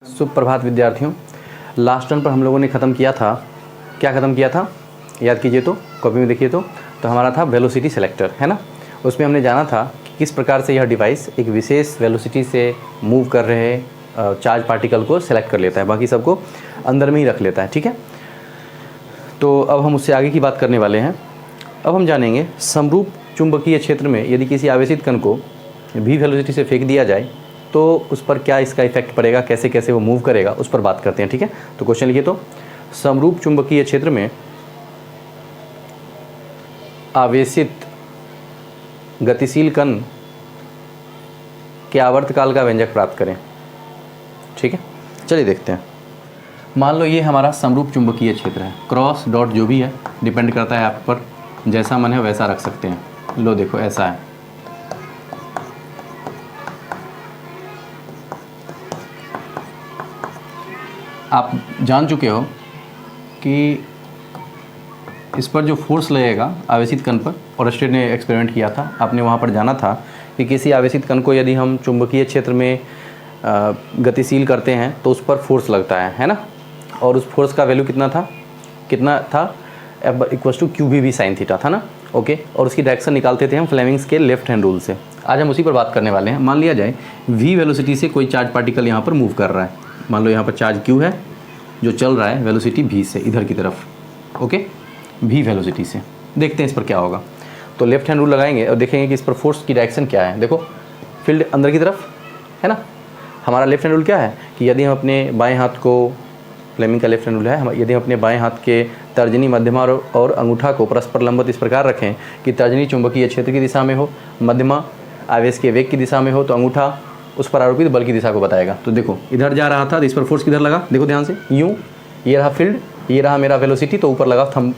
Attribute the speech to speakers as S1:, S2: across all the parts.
S1: सुप्रभात विद्यार्थियों। Last turn पर हम लोगों ने ख़त्म किया था, क्या ख़त्म किया था याद कीजिए तो, कॉपी में देखिए तो हमारा था वेलोसिटी सेलेक्टर, है ना। उसमें हमने जाना था कि किस प्रकार से यह डिवाइस एक विशेष वेलोसिटी से मूव कर रहे चार्ज पार्टिकल को सेलेक्ट कर लेता है, बाकी सबको अंदर में ही रख लेता है, ठीक है। तो अब हम उससे आगे की बात करने वाले हैं। अब हम जानेंगे समरूप चुंबकीय क्षेत्र में यदि किसी आवेशित कण को v वेलोसिटी से फेंक दिया जाए तो उस पर क्या इसका इफेक्ट पड़ेगा, कैसे कैसे वो मूव करेगा, उस पर बात करते हैं, ठीक है। तो क्वेश्चन लिखिए तो, समरूप चुंबकीय क्षेत्र में आवेशित गतिशील कण के आवर्तकाल का व्यंजक प्राप्त करें, ठीक है। चलिए देखते हैं। मान लो ये हमारा समरूप चुंबकीय क्षेत्र है, क्रॉस डॉट जो भी है डिपेंड करता है आप पर, जैसा मन है वैसा रख सकते हैं। लो देखो ऐसा है, आप जान चुके हो कि इस पर जो फोर्स लगेगा आवेशित कण पर, ऑरस्टेड ने एक्सपेरिमेंट किया था, आपने वहाँ पर जाना था कि किसी आवेशित कण को यदि हम चुंबकीय क्षेत्र में गतिशील करते हैं तो उस पर फोर्स लगता है ना। और उस फोर्स का वैल्यू कितना था F = QV sin थीटा था ना, ओके। और उसकी डायरेक्शन निकालते थे हम फ्लेमिंग्स के लेफ्ट हैंड रूल से। आज हम उसी पर बात करने वाले हैं। मान लिया जाए v वेलोसिटी से कोई चार्ज पार्टिकल यहाँ पर मूव कर रहा है। मान लो यहाँ पर चार्ज q है जो चल रहा है वेलोसिटी v से इधर की तरफ, ओके, v वेलोसिटी से। देखते हैं इस पर क्या होगा। तो लेफ्ट हैंड रूल लगाएंगे और देखेंगे कि इस पर फोर्स की डायरेक्शन क्या है। देखो फील्ड अंदर की तरफ है ना। हमारा लेफ्ट हैंड रूल क्या है कि यदि हम अपने बाएं हाथ को, फ्लेमिंग का लेफ्ट हैंड रूल है, यदि हम अपने बाएं हाथ के तर्जनी, मध्यमा और अंगूठा को परस्पर लंबवत इस प्रकार रखें कि तर्जनी चुंबकीय क्षेत्र की दिशा में हो, मध्यमा आवेश के वेग की दिशा में हो, तो अंगूठा उस पर आरोपित बल की दिशा को बताएगा। तो देखो इधर जा रहा था तो इस पर फोर्स किधर लगा, देखो ध्यान से, यूँ, ये रहा फील्ड, ये रहा मेरा वेलोसिटी, तो ऊपर लगा थंब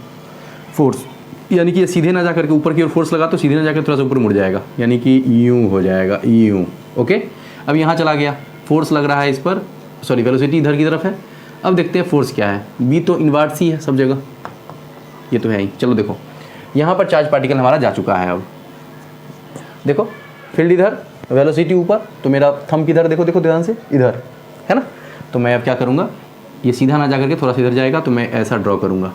S1: फोर्स, यानी कि ये सीधे ना जाकर के ऊपर की ओर फोर्स लगा तो सीधे ना जाकर थोड़ा सा ऊपर मुड़ जाएगा, यानी कि यूँ हो जाएगा, यूँ, ओके। अब यहाँ चला गया, फोर्स लग रहा है इस पर, सॉरी वेलोसिटी इधर की तरफ है। अब देखते हैं फोर्स क्या है। बी तो इन्वर्स ही है सब जगह, ये तो है ही। चलो देखो यहाँ पर चार्ज पार्टिकल हमारा जा चुका है। अब देखो फील्ड इधर, वेलोसिटी ऊपर, तो मेरा थंब किधर, देखो देखो ध्यान से, इधर है ना। तो मैं अब क्या करूँगा, ये सीधा ना जा करके थोड़ा सा इधर जाएगा, तो मैं ऐसा ड्रॉ करूँगा।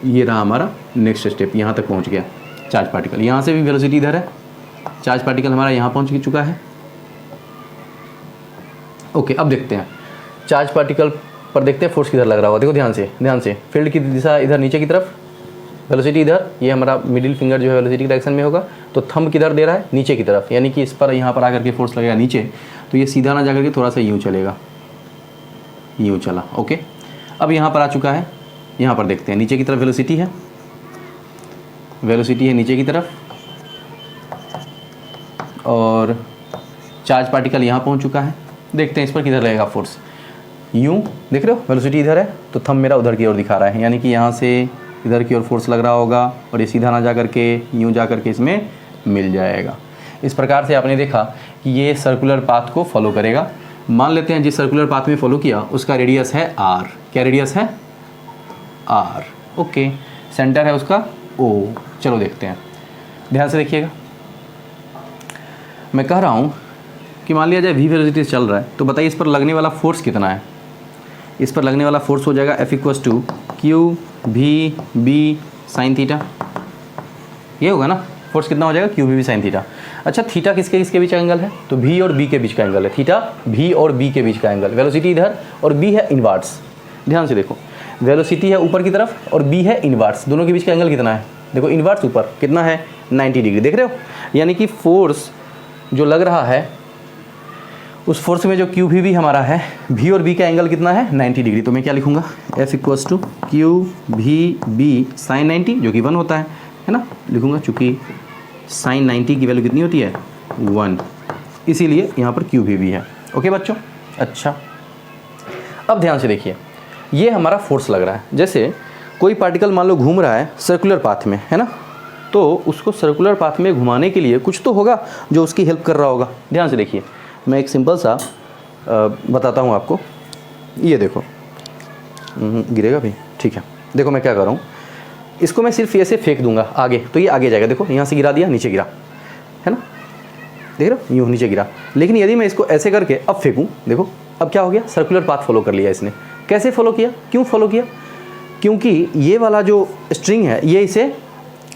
S1: ये रहा हमारा नेक्स्ट स्टेप, यहाँ तक पहुँच गया चार्ज पार्टिकल। यहाँ से भी वेलोसिटी इधर है, चार्ज पार्टिकल हमारा यहाँ पहुँच चुका है, ओके। अब देखते हैं चार्ज पार्टिकल पर, देखते हैं फोर्स किधर लग रहा होगा। देखो ध्यान से फील्ड की दिशा इधर नीचे की तरफ, वेलोसिटी इधर, ये हमारा मिडिल फिंगर जो है वेलोसिटी की डायरेक्शन में होगा, तो थंब किधर दे रहा है, नीचे की तरफ, यानी कि इस पर यहाँ पर आकर के फोर्स लगेगा नीचे, तो ये सीधा ना जाकर के थोड़ा सा यूँ चलेगा, यूँ चला, ओके। अब यहाँ पर आ चुका है, यहाँ पर देखते हैं नीचे की तरफ वेलोसिटी है, नीचे की तरफ, और चार्ज पार्टिकल यहाँ पहुँच चुका है। देखते हैं इस पर किधर लगेगा फोर्स, यूँ, देख रहे हो वेलोसिटी इधर है तो थंब मेरा उधर की ओर दिखा रहा है, यानी कि यहाँ से इधर की ओर फोर्स लग रहा होगा और ये सीधा ना जा करके यूँ जा करके इसमें मिल जाएगा। इस प्रकार से आपने देखा कि ये सर्कुलर पाथ को फॉलो करेगा। मान लेते हैं जिस सर्कुलर पाथ में फॉलो किया उसका रेडियस है r। क्या रेडियस है, r, ओके। सेंटर है उसका O। चलो देखते हैं, ध्यान से देखिएगा। मैं कह रहा हूँ कि मान लिया जाए v वेलोसिटी से चल रहा है, तो बताइए इस पर लगने वाला फोर्स कितना है। इस पर लगने वाला फोर्स हो जाएगा F = QVB sin थीटा, ये होगा ना। फोर्स कितना हो जाएगा, QVB sin थीटा। अच्छा, थीटा किसके किसके बीच का एंगल है, तो V और B के बीच का एंगल है। थीटा V और B के बीच का एंगल, वेलोसिटी इधर और B है इनवर्स। ध्यान से देखो, वेलोसिटी है ऊपर की तरफ और B है इनवर्स, दोनों के बीच का एंगल कितना है, देखो इनवर्स ऊपर कितना है, 90 डिग्री, देख रहे हो। यानी कि फोर्स जो लग रहा है उस फोर्स में जो QVB हमारा है, V और B का एंगल कितना है, 90 डिग्री। तो मैं क्या लिखूँगा, F = QVB sin 90, जो कि 1 होता है ना, लिखूँगा। चूँकि sin 90 की वैल्यू कितनी होती है, 1, इसीलिए यहाँ पर QVB है, ओके बच्चों। अच्छा, अब ध्यान से देखिए, ये हमारा फोर्स लग रहा है। जैसे कोई पार्टिकल मान लो घूम रहा है सर्कुलर पाथ में, है ना, तो उसको सर्कुलर पाथ में घुमाने के लिए कुछ तो होगा जो उसकी हेल्प कर रहा होगा। ध्यान से देखिए, मैं एक सिंपल सा बताता हूँ आपको। ये देखो, गिरेगा भी, ठीक है। देखो मैं क्या कर रहा हूँ, इसको मैं सिर्फ ऐसे फेंक दूंगा आगे, तो ये आगे जाएगा। देखो यहाँ से गिरा दिया, नीचे गिरा, है ना, देख रहे हो, यूँ नीचे गिरा। लेकिन यदि मैं इसको ऐसे करके अब फेंकूँ, देखो अब क्या हो गया, सर्कुलर पाथ फॉलो कर लिया इसने। कैसे फॉलो किया, क्यों फॉलो किया, क्योंकि ये वाला जो स्ट्रिंग है ये इसे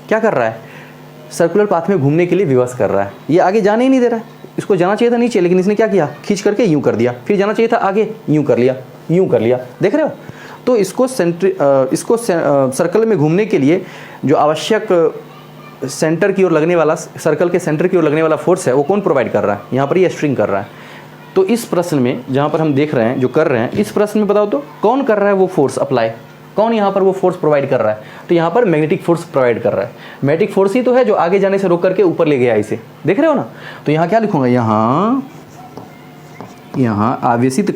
S1: क्या कर रहा है, सर्कुलर पाथ में घूमने के लिए विवश कर रहा है। ये आगे जाने ही नहीं दे रहा है, इसको जाना चाहिए था नीचे, लेकिन इसने क्या किया, खींच करके यूं कर दिया, फिर जाना चाहिए था आगे, यूं कर लिया, यूं कर लिया, देख रहे हो। तो इसको सर्कल में घूमने के लिए जो आवश्यक सेंटर की ओर लगने वाला, सर्कल के सेंटर की ओर लगने वाला फोर्स है वो कौन प्रोवाइड कर रहा है, यहाँ पर ये स्ट्रिंग कर रहा है। तो इस प्रश्न में जहाँ पर हम देख रहे हैं, जो कर रहे हैं, इस प्रश्न में बताओ तो कौन कर रहा है वो फोर्स अप्लाई, कौन यहाँ पर वो फोर्स प्रोवाइड कर रहा है, तो यहाँ पर मैग्नेटिक फोर्स प्रोवाइड कर रहा है। मैग्नेटिक फोर्स ही तो है जो आगे जाने से रोक करके ऊपर ले गया इसे, देख रहे हो ना। तो यहाँ क्या लिखूंगा, यहाँ आवेशित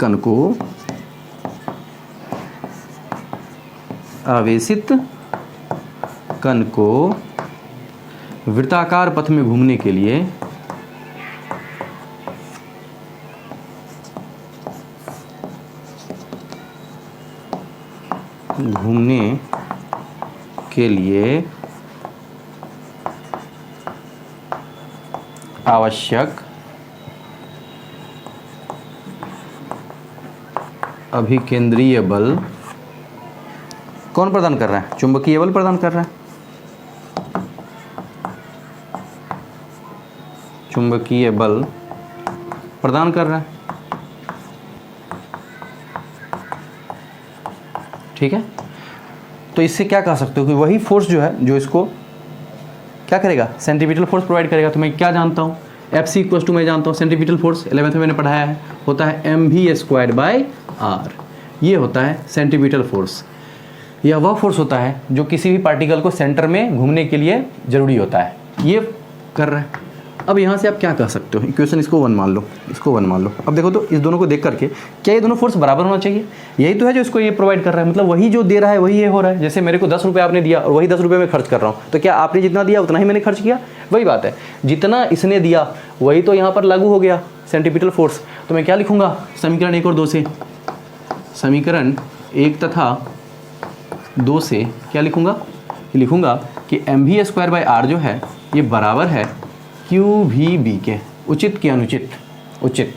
S1: कण को वृत्ताकार पथ में घूमने के लिए आवश्यक अभिकेंद्रीय बल कौन प्रदान कर रहा है, चुंबकीय बल प्रदान कर रहा है, चुंबकीय बल प्रदान कर रहा है, ठीक है। तो इससे क्या कह सकते हो कि वही फोर्स जो है जो इसको क्या करेगा, सेंट्रीपिटल फोर्स प्रोवाइड करेगा। तो मैं क्या जानता हूँ, Fc इक्वल टू मैं जानता हूँ सेंट्रीपिटल फोर्स, 11th में मैंने पढ़ाया है, होता है mv²/r। ये होता है सेंट्रीपिटल फोर्स। यह वह फोर्स होता है जो किसी भी पार्टिकल को सेंटर में घूमने के लिए ज़रूरी होता है, ये कर रहा है। अब यहाँ से आप क्या कह सकते हो, इक्वेशन इसको 1 मान लो, इसको 1 मान लो। अब देखो तो इस दोनों को देख करके क्या ये दोनों फोर्स बराबर होना चाहिए, यही तो है जो इसको ये प्रोवाइड कर रहा है, मतलब वही जो दे रहा है वही ये हो रहा है। जैसे मेरे को 10 रुपये आपने दिया और वही 10 रुपये मैं खर्च कर रहा हूँ, तो क्या आपने जितना दिया उतना ही मैंने खर्च किया, वही बात है। जितना इसने दिया वही तो यहाँ पर लागू हो गया सेंट्रीपिटल फोर्स। तो मैं क्या लिखूँगा, समीकरण 1 और 2 से, समीकरण 1 तथा 2 से क्या लिखूँगा, लिखूँगा कि mv²/r जो है ये बराबर है QVB के, उचित के अनुचित, उचित।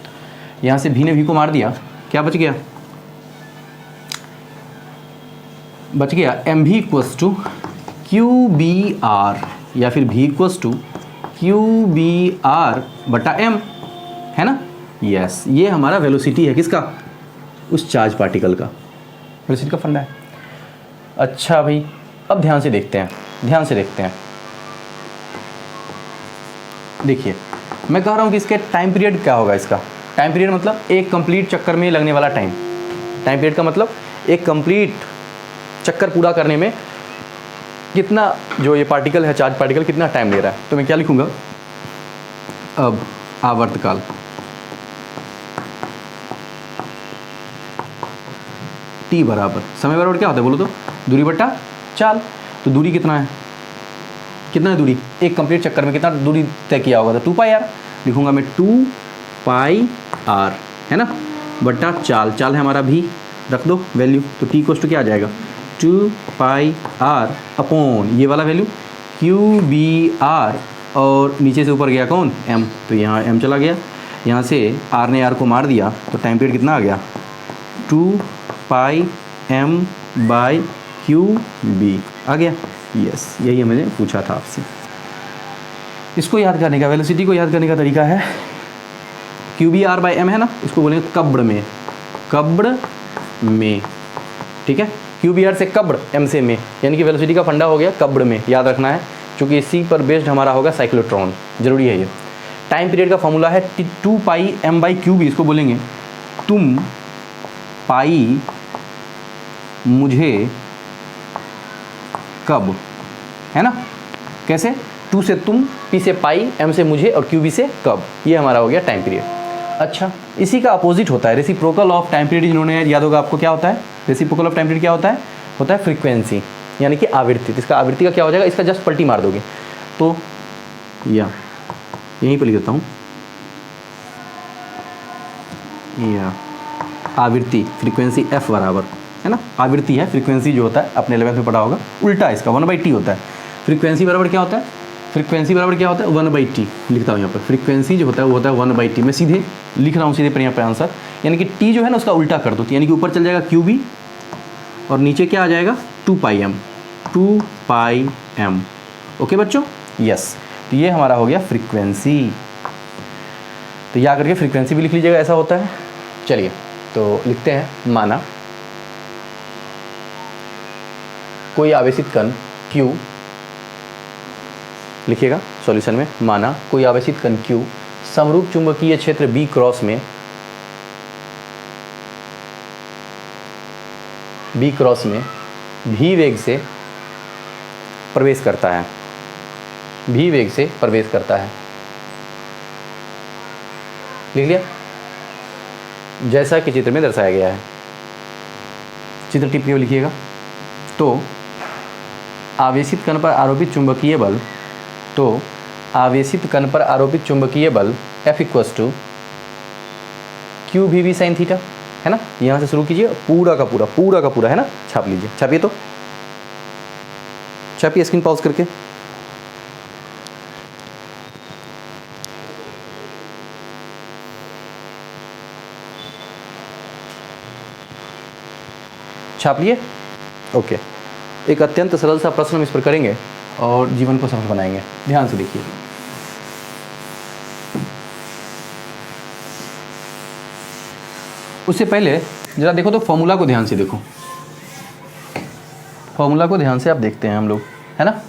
S1: यहाँ से भी ने भी को मार दिया, क्या बच गया, बच गया mv = QBR या फिर v = QBR/m, है ना। यस, ये हमारा वेलोसिटी है, किसका, उस चार्ज पार्टिकल का, वेलोसिटी का फंडा है। अच्छा भाई, अब ध्यान से देखते हैं, ध्यान से देखते हैं। देखिए मैं कह रहा हूँ कि इसके टाइम पीरियड क्या होगा, इसका टाइम पीरियड मतलब एक कंप्लीट चक्कर में लगने वाला टाइम। टाइम पीरियड का मतलब एक कंप्लीट चक्कर पूरा करने में कितना जो ये पार्टिकल है, चार्ज पार्टिकल, कितना टाइम ले रहा है। तो मैं क्या लिखूँगा, अब आवर्तकाल t बराबर, समय बराबर क्या होता है बोलो तो, दूरी बट्टा चाल। तो दूरी कितना है, कितना है दूरी, एक कंप्लीट चक्कर में कितना दूरी तय किया होगा, तो 2πr लिखूंगा मैं, 2πr है ना, बट्टा चाल, चाल है हमारा भी, रख दो वैल्यू। तो t = क्या आ जाएगा, 2πr अपॉन ये वाला वैल्यू QBR, और नीचे से ऊपर गया कौन, m, तो यहाँ m चला गया, यहाँ से r ने r को मार दिया, तो टाइम पीरियड कितना आ गया, 2πm/QB आ गया। यस, यही मैंने पूछा था आपसे। इसको याद करने का, वेलोसिटी को याद करने का तरीका है, QBR/m है ना, इसको बोलेंगे कब्ड़ में, कब्ड़ में, ठीक है। QBR से कब्ड़, m से में, यानी कि वेलोसिटी का फंडा हो गया कब्ड़ में, याद रखना है, क्योंकि इसी पर बेस्ड हमारा होगा साइक्लोट्रॉन, जरूरी है ये। टाइम पीरियड का फॉर्मूला है 2πm/QB, इसको बोलेंगे तुम पाई मुझे कब, है ना, कैसे, 2 से तुम, p से पाई, m से मुझे और QB से कब, ये हमारा हो गया टाइम पीरियड। अच्छा, इसी का अपोजिट होता है रेसिप्रोकल ऑफ टाइम पीरियड, जिन्होंने याद होगा आपको क्या होता है, रेसिप्रोकल ऑफ टाइम पीरियड क्या होता है, होता है फ्रीक्वेंसी, यानी कि आवृत्ति। इसका आवृत्ति का क्या हो जाएगा, इसका जस्ट पलटी मार दोगे तो, या यहीं पर लिख देता हूँ, या आवृत्ति, फ्रीक्वेंसी f बराबर, है ना, आवृत्ति है, फ्रीक्वेंसी जो होता है अपने 11th में पढ़ा होगा, उल्टा इसका 1/t होता है। फ्रीक्वेंसी बराबर क्या होता है, फ्रीक्वेंसी बराबर क्या होता है 1/t, लिखता हूँ यहाँ पर। फ्रीक्वेंसी जो होता है वो होता है 1/t। मैं सीधे लिख रहा हूँ सीधे पर यहाँ पर आंसर, यानी कि t जो है ना उसका उल्टा कर दो, यानी कि ऊपर चल जाएगा QB और नीचे क्या आ जाएगा 2πm। ओके बच्चों, यस। तो ये हमारा हो गया फ्रीक्वेंसी। तो यहाँ करके फ्रीक्वेंसी भी लिख लीजिएगा, ऐसा होता है। चलिए तो लिखते हैं, माना कोई आवेशित कण Q, लिखिएगा सॉल्यूशन में, माना कोई आवेशित कण Q समरूप चुंबकीय क्षेत्र B क्रॉस में v वेग से प्रवेश करता है, v वेग से प्रवेश करता है। लिख लिया, जैसा कि चित्र में दर्शाया गया है। चित्र टिप्पणी में लिखिएगा। तो आवेशित कण पर आरोपित चुंबकीय बल, F = QVB sin थीटा, है ना। यहाँ से शुरू कीजिए, पूरा का पूरा है ना, छाप लीजिए। छापिए, तो छापिए स्क्रीन पॉज करके। छाप लिए, ओके। एक अत्यंत सरल सा प्रश्न हम इस पर करेंगे और जीवन को सफल बनाएंगे। ध्यान से देखिए। उससे पहले जरा देखो तो फॉर्मूला को ध्यान से देखो। फॉर्मूला को ध्यान से आप देखते हैं हम लोग, है ना।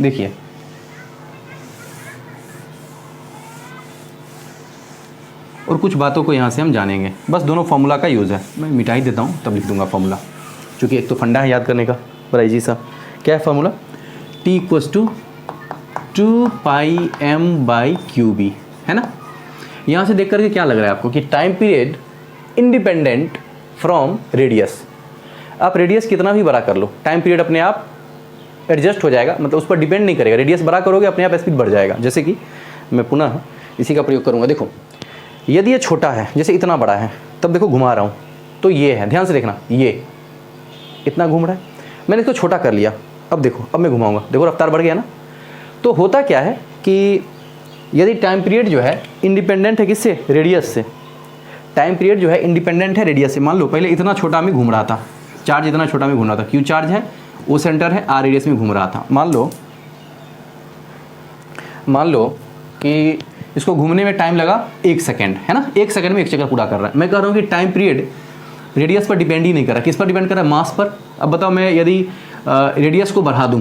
S1: देखिए, और कुछ बातों को यहाँ से हम जानेंगे। बस दोनों फॉर्मूला का यूज़ है। मैं मिटा ही देता हूँ, तब लिख दूंगा फॉर्मूला, क्योंकि एक तो फंडा है याद करने का, बड़ा इजी सा। क्या है फॉर्मूला? T = 2πm/QB, है ना। यहाँ से देख करके क्या लग रहा है आपको कि time period independent from radius. आप रेडियस कितना भी बड़ा कर लो, टाइम पीरियड अपने आप एडजस्ट हो जाएगा, मतलब उस पर डिपेंड नहीं करेगा। रेडियस बड़ा करोगे अपने आप स्पीड बढ़ जाएगा। जैसे कि मैं पुनः इसी का प्रयोग करूँगा। देखो, यदि ये छोटा है, जैसे इतना बड़ा है, तब देखो घुमा रहा हूँ तो ये है, ध्यान से देखना, ये इतना घूम रहा है। मैंने इसको छोटा कर लिया, अब देखो, अब मैं घुमाऊंगा, देखो रफ्तार बढ़ गया ना। तो होता क्या है कि यदि टाइम पीरियड जो है इंडिपेंडेंट है किससे? रेडियस से। टाइम पीरियड जो है इंडिपेंडेंट है रेडियस से। मान लो पहले इतना छोटा में घूम रहा था, चार्ज इतना छोटा में घूम रहा था, Q चार्ज है, O सेंटर है, R रेडियस में घूम रहा था। मान लो कि इसको घूमने में टाइम लगा 1 सेकेंड, है ना। 1 सेकेंड में एक चक्कर पूरा कर रहा है। मैं कह रहा हूँ कि टाइम पीरियड रेडियस पर डिपेंड ही नहीं कर रहा। किस पर डिपेंड कर रहा है? मास पर। अब बताओ, मैं यदि रेडियस को बढ़ा दूं,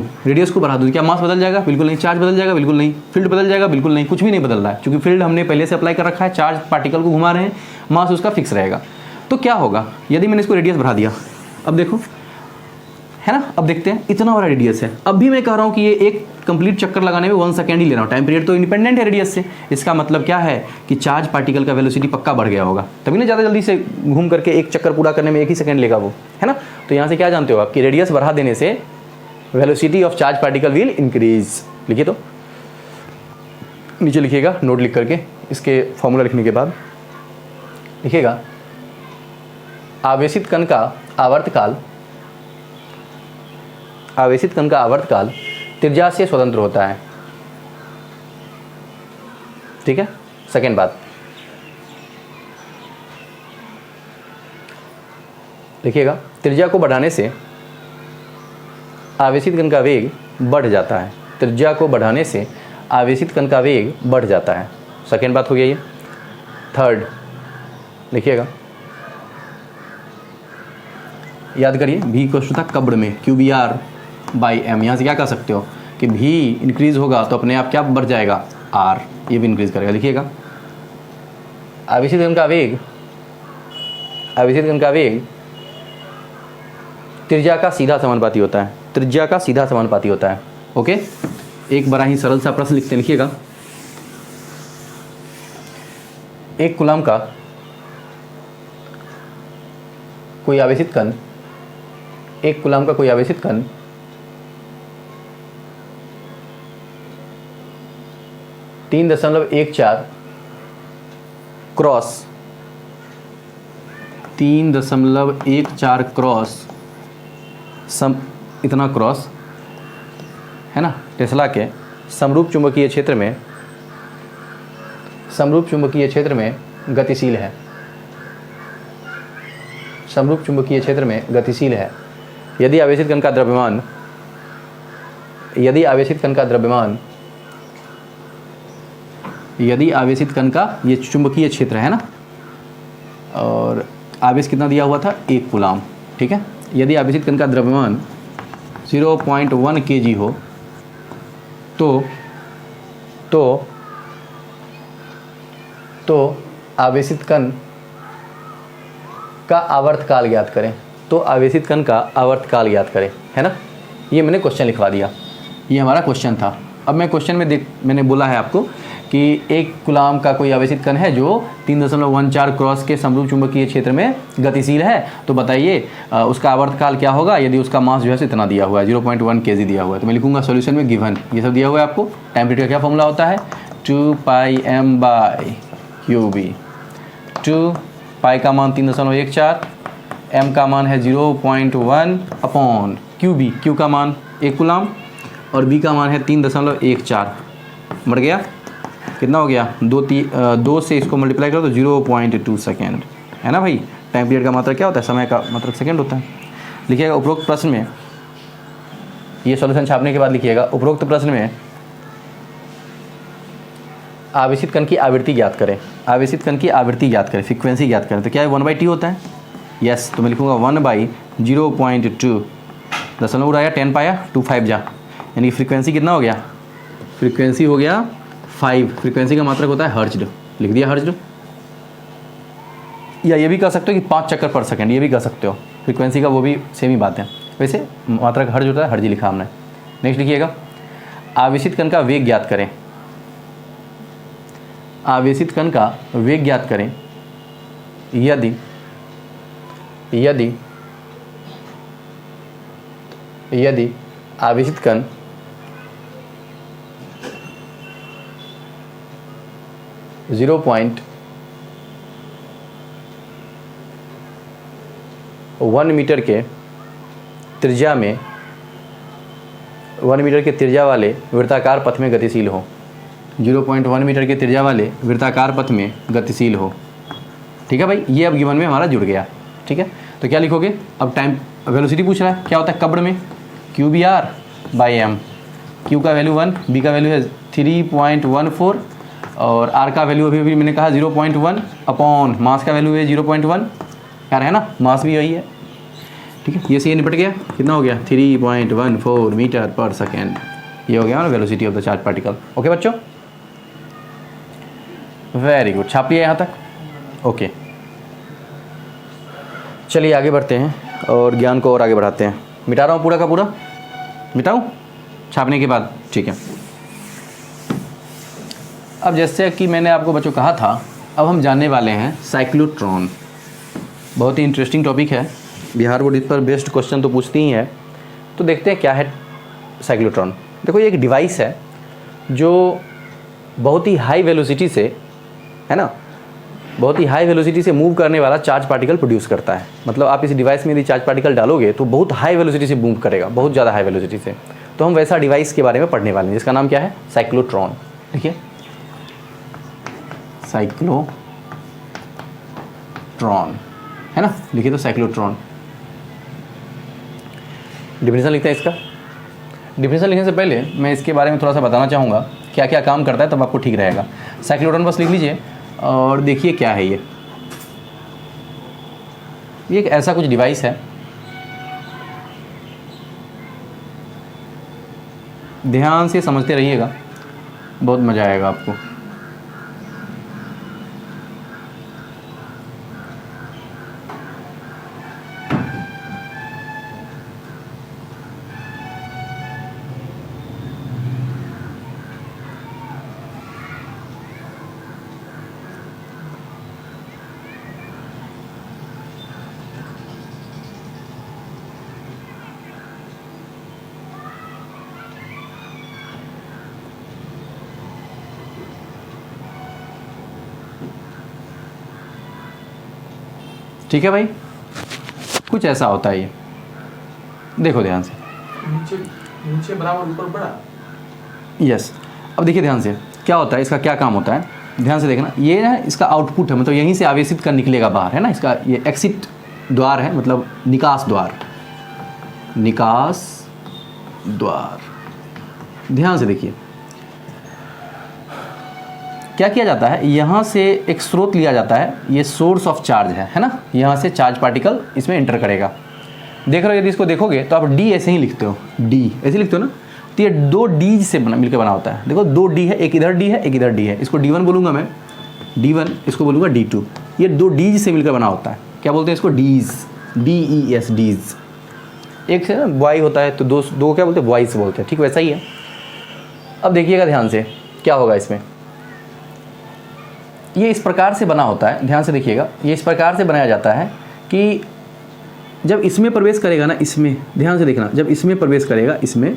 S1: क्या मास बदल जाएगा? बिल्कुल नहीं। चार्ज बदल जाएगा? बिल्कुल नहीं। फील्ड बदल जाएगा? बिल्कुल नहीं। कुछ भी नहीं बदल रहा है, क्योंकि फील्ड हमने पहले से अप्लाई कर रखा है। चार्ज पार्टिकल को घुमा रहे हैं, मास उसका फिक्स रहेगा। तो क्या होगा यदि मैंने इसको रेडियस बढ़ा दिया? अब देखो, है ना। अब देखते हैं, इतना बड़ा रेडियस है। अब भी मैं कह रहा हूँ कि ये एक कंप्लीट चक्कर लगाने में 1 सेकेंड ही ले रहा हूँ। टाइम पीरियड तो इंडिपेंडेंट है रेडियस से। इसका मतलब क्या है कि चार्ज पार्टिकल का वेलोसिटी पक्का बढ़ गया होगा, तभी ना ज़्यादा जल्दी से घूम करके एक चक्कर पूरा करने में 1 ही सेकेंड लेगा वो, है ना। तो यहाँ से क्या जानते हो आप कि रेडियस बढ़ा देने से velocity of charge particle will increase. लिखिए, तो नीचे लिखिएगा नोट लिख करके, इसके फॉर्मूला लिखने के बाद लिखिएगा, आवेशित कण का आवर्तकाल त्रिज्या से स्वतंत्र होता है। ठीक है। सेकेंड बात लिखिएगा, त्रिज्या को बढ़ाने से आवेशित कण का वेग बढ़ जाता है। त्रिज्या को बढ़ाने से आवेशित कण का वेग बढ़ जाता है। सेकेंड बात हो गया ये। थर्ड लिखिएगा, याद करिए, v = था कब्र में QBR/m। यहाँ से क्या कर सकते हो कि v इंक्रीज होगा तो अपने आप क्या बढ़ जाएगा? r, ये भी इंक्रीज करेगा। लिखिएगा, आवेशित कण का वेग त्रिज्या का सीधा समानुपाती होता है। ओके। एक बड़ा ही सरल सा प्रश्न लिखते हैं, लिखिएगा, एक कूलम का कोई आवेशित कण 3.14 क्रॉस इतना क्रॉस, है ना, टेस्ला के समरूप चुंबकीय क्षेत्र में गतिशील है, समरूप चुंबकीय क्षेत्र में गतिशील है यदि आवेशित कण का द्रव्यमान ये चुंबकीय क्षेत्र है ना, और आवेश कितना दिया हुआ था 1 कूलाम, ठीक है। यदि आवेशित कण का द्रव्यमान 0.1 kg हो तो आवेशित कण का आवर्तकाल ज्ञात करें, है ना। ये मैंने क्वेश्चन लिखवा दिया, ये हमारा क्वेश्चन था। अब मैं क्वेश्चन में मैंने बोला है आपको कि 1 कूलाम का कोई आवेशित कण है जो 3.14 क्रॉस के समरूप चुंबकीय क्षेत्र में गतिशील है, तो बताइए उसका आवर्तकाल क्या होगा यदि उसका मास जो है इतना दिया हुआ है, 0.1 kg दिया हुआ है। तो मैं लिखूंगा सॉल्यूशन में गिवन, ये सब दिया हुआ है आपको। टाइम पीरियड का क्या फॉर्मूला होता है, 2πm/qb। 2 पाई का मान 3.14, m का मान है 0.1 अपॉन qb, q का मान 1 कूलाम और b का मान है 3.14। मर गया, कितना हो गया, 2 से इसको मल्टीप्लाई करो तो 0.2 सेकेंड, है ना भाई। टाइम पीरियड का मात्रक क्या होता है, समय का मात्रक सेकेंड होता है। लिखिएगा उपरोक्त प्रश्न में, ये सॉल्यूशन छापने के बाद लिखिएगा, उपरोक्त प्रश्न में आवेशित कण की आवृत्ति ज्ञात करें, फ्रीक्वेंसी ज्ञात करें। तो क्या है, 1/t होता है, यस। तो मैं लिखूंगा 1/0.2, दशमलव उड़ाया 10 पाया 25 जा, यानी कि फ्रीक्वेंसी कितना हो गया, फ्रीक्वेंसी हो गया 5। फ्रीक्वेंसी का मात्रक होता है हर्ट्ज, लिख दिया हर्ट्ज। या ये भी कह सकते हो कि 5 चक्कर पर सेकंड, ये भी कह सकते हो, फ्रीक्वेंसी का वो भी सेम ही बात है। वैसे मात्रक हर्ट्ज होता है, हर्ट्ज लिखा हमने। नेक्स्ट लिखिएगा, आवेशित कण का वेग ज्ञात करें, यदि आवेशित कण 0.1 मीटर के त्रिज्या में 1 मीटर के त्रिज्या वाले वृत्ताकार पथ में गतिशील हो, 0.1 मीटर के त्रिज्या वाले वृत्ताकार पथ में गतिशील हो, ठीक है भाई। ये अब गिवन में हमारा जुड़ गया, ठीक है। तो क्या लिखोगे, अब टाइम वेलोसिटी पूछ रहा है, क्या होता है कब्र में, qbr/m। q का वैल्यू 1, b का वैल्यू है 3.14 और r का वैल्यू अभी मैंने कहा 0.1 अपॉन मास का वैल्यू है 0.1, यार है ना, मास भी वही है, ठीक है। ये से ये निपट गया, कितना हो गया 3.14 मीटर पर सेकेंड। ये हो गया ना velocity of the charge particle. Okay बच्चों, वेरी गुड, छाप लिया यहाँ तक, ओके। चलिए आगे बढ़ते हैं और ज्ञान को और आगे बढ़ाते हैं। मिटा रहा हूँ पूरा का पूरा, मिटाऊँ छापने के बाद, ठीक है। अब जैसे कि मैंने आपको बच्चों कहा था, अब हम जानने वाले हैं साइक्लोट्रॉन। बहुत ही इंटरेस्टिंग टॉपिक है, बिहार बोर्ड इस पर बेस्ड क्वेश्चन तो पूछती ही है। तो देखते हैं क्या है साइक्लोट्रॉन। देखो ये एक डिवाइस है जो बहुत ही हाई वेलोसिटी से, है ना, बहुत ही हाई वेलोसिटी से मूव करने वाला चार्ज पार्टिकल प्रोड्यूस करता है। मतलब आप इस डिवाइस में यदि चार्ज पार्टिकल डालोगे तो बहुत हाई वेलोसिटी से मूव करेगा, बहुत ज़्यादा हाई वेलोसिटी से। तो हम वैसा डिवाइस के बारे में पढ़ने वाले हैं जिसका नाम क्या है, साइक्लोट्रॉन। देखिए साइक्लोट्रॉन, है ना, लिखिए तो साइक्लोट्रॉन। डिफिनेशन लिखते हैं इसका। डिफिनेशन लिखने से पहले मैं इसके बारे में थोड़ा सा बताना चाहूँगा क्या क्या काम करता है, तब आपको ठीक रहेगा। साइक्लोट्रॉन बस लिख लीजिए और देखिए क्या है ये एक ऐसा कुछ डिवाइस है, ध्यान से समझते रहिएगा, बहुत मज़ा आएगा आपको। ठीक है भाई, कुछ ऐसा होता है ये, देखो ध्यान से,
S2: नीचे बराबर ऊपर बड़ा,
S1: यस। अब देखिए ध्यान से क्या होता है, इसका क्या काम होता है, ध्यान से देखना। ये ना इसका आउटपुट है, मतलब यहीं से आवेशित का निकलेगा बाहर, है ना। इसका ये एक्सिट द्वार है, मतलब निकास द्वार, निकास द्वार। ध्यान से देखिए क्या किया जाता है, यहाँ से एक स्रोत लिया जाता है, ये सोर्स ऑफ चार्ज है ना। यहाँ से चार्ज पार्टिकल इसमें एंटर करेगा। देख रहे हो, यदि इसको देखोगे तो आप डी ऐसे ही लिखते हो, डी ऐसे लिखते हो ना। तो ये दो डी से मिलकर बना होता है। देखो दो डी है, एक इधर डी है, एक इधर डी है। इसको D1 बोलूँगा मैं, D1, इसको बोलूँगा D2। ये दो डीज से मिलकर बना होता है। क्या बोलते हैं इसको, डीज, DES, डीज। एक से ना बॉय होता है तो दो क्या बोलते हैं, बॉयस बोलते हैं, ठीक वैसा ही है। अब देखिएगा ध्यान से क्या होगा इसमें, ये इस प्रकार से बना होता है। ध्यान से देखिएगा, ये इस प्रकार से बनाया जाता है कि जब इसमें प्रवेश करेगा ना, इसमें ध्यान से देखना, जब इसमें प्रवेश करेगा इसमें,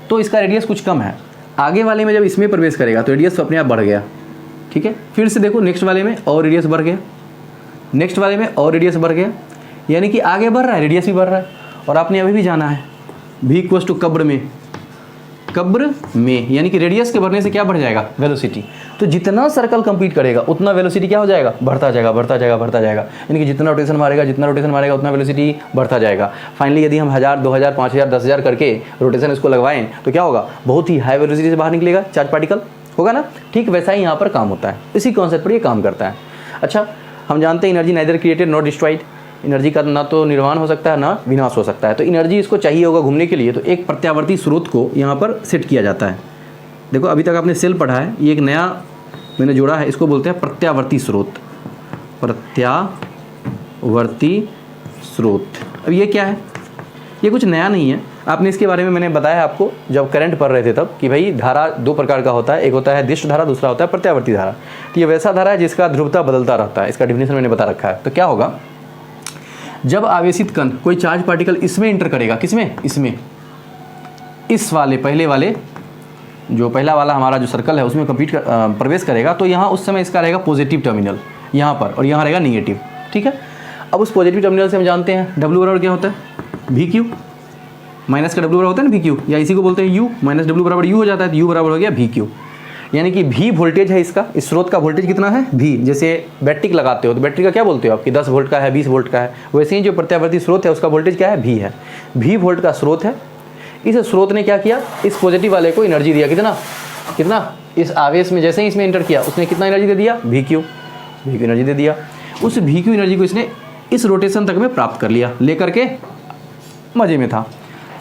S1: तो इसका रेडियस कुछ कम है। आगे वाले में जब इसमें प्रवेश करेगा तो रेडियस अपने आप बढ़ गया, ठीक है। फिर से देखो नेक्स्ट वाले में और रेडियस बढ़ गया, नेक्स्ट वाले में और रेडियस बढ़ गया, यानी कि आगे बढ़ रहा है, रेडियस भी बढ़ रहा है। और आपने अभी भी जाना है v = कब्र में, कब्र में, यानी कि रेडियस के बढ़ने से क्या बढ़ जाएगा, वेलोसिटी। तो जितना सर्कल कंप्लीट करेगा उतना वेलोसिटी क्या हो जाएगा, बढ़ता जाएगा, बढ़ता जाएगा, बढ़ता जाएगा। यानी कि जितना रोटेशन मारेगा उतना वेलोसिटी बढ़ता जाएगा। फाइनली यदि हम 1000, 2000, 5000, 10,000 करके रोटेशन इसको लगवाएं तो क्या होगा, बहुत ही हाई वेलोसिटी से बाहर निकलेगा चार्ज पार्टिकल, होगा ना। ठीक वैसा ही यहाँ पर काम होता है, इसी कॉन्सेप्ट पर ये काम करता है। अच्छा, हम जानते हैं energy neither created not destroyed, energy का ना तो निर्माण हो सकता है ना विनाश हो सकता है। तो एनर्जी इसको चाहिए होगा घूमने के लिए, तो एक प्रत्यावर्ती स्रोत को यहाँ पर सेट किया जाता है। देखो अभी तक आपने सेल पढ़ा है, ये एक नया मैंने जोड़ा है, इसको बोलते हैं प्रत्यावर्ती स्रोत, प्रत्यावर्ती स्रोत। अब ये क्या है, ये कुछ नया नहीं है, आपने इसके बारे में मैंने बताया आपको जब करंट पढ़ रहे थे तब, कि भाई धारा दो प्रकार का होता है, एक होता है दिष्ट धारा, दूसरा होता है प्रत्यावर्ती धारा। तो ये वैसा धारा है जिसका ध्रुवता बदलता रहता है, इसका डिफिनेशन मैंने बता रखा है। तो क्या होगा, जब आवेशित कण कोई चार्ज पार्टिकल इसमें एंटर करेगा, किसमें, इसमें, इस वाले पहले वाले, जो पहला वाला हमारा जो सर्कल है उसमें प्रवेश करेगा, तो यहाँ उस समय इसका रहेगा पॉजिटिव टर्मिनल यहाँ पर, और यहाँ रहेगा निगेटिव, ठीक है। अब उस पॉजिटिव टर्मिनल से हम जानते हैं W बराबर क्या होता है, VQ, माइनस का W बराबर होता है ना VQ, या इसी को बोलते हैं U, माइनस W बराबर U हो जाता है, तो U बराबर हो गया VQ। यानी कि V वोल्टेज है इसका, इस स्रोत का वोल्टेज कितना है V। जैसे बैटरी लगाते हो तो बैटरी का क्या बोलते हो आप, कि 10 वोल्ट का है, 20 वोल्ट का है, वैसे ही जो प्रत्यावर्ती स्रोत है उसका वोल्टेज क्या है, V है। V वोल्ट का स्रोत है। इस स्रोत ने क्या किया, इस पॉजिटिव वाले को एनर्जी दिया, कितना कितना, इस आवेश में जैसे ही इसमें एंटर किया उसने कितना एनर्जी दे दिया, VQ एनर्जी दे दिया। उस VQ एनर्जी को इसने इस रोटेशन तक में प्राप्त कर लिया, लेकर के मजे में था।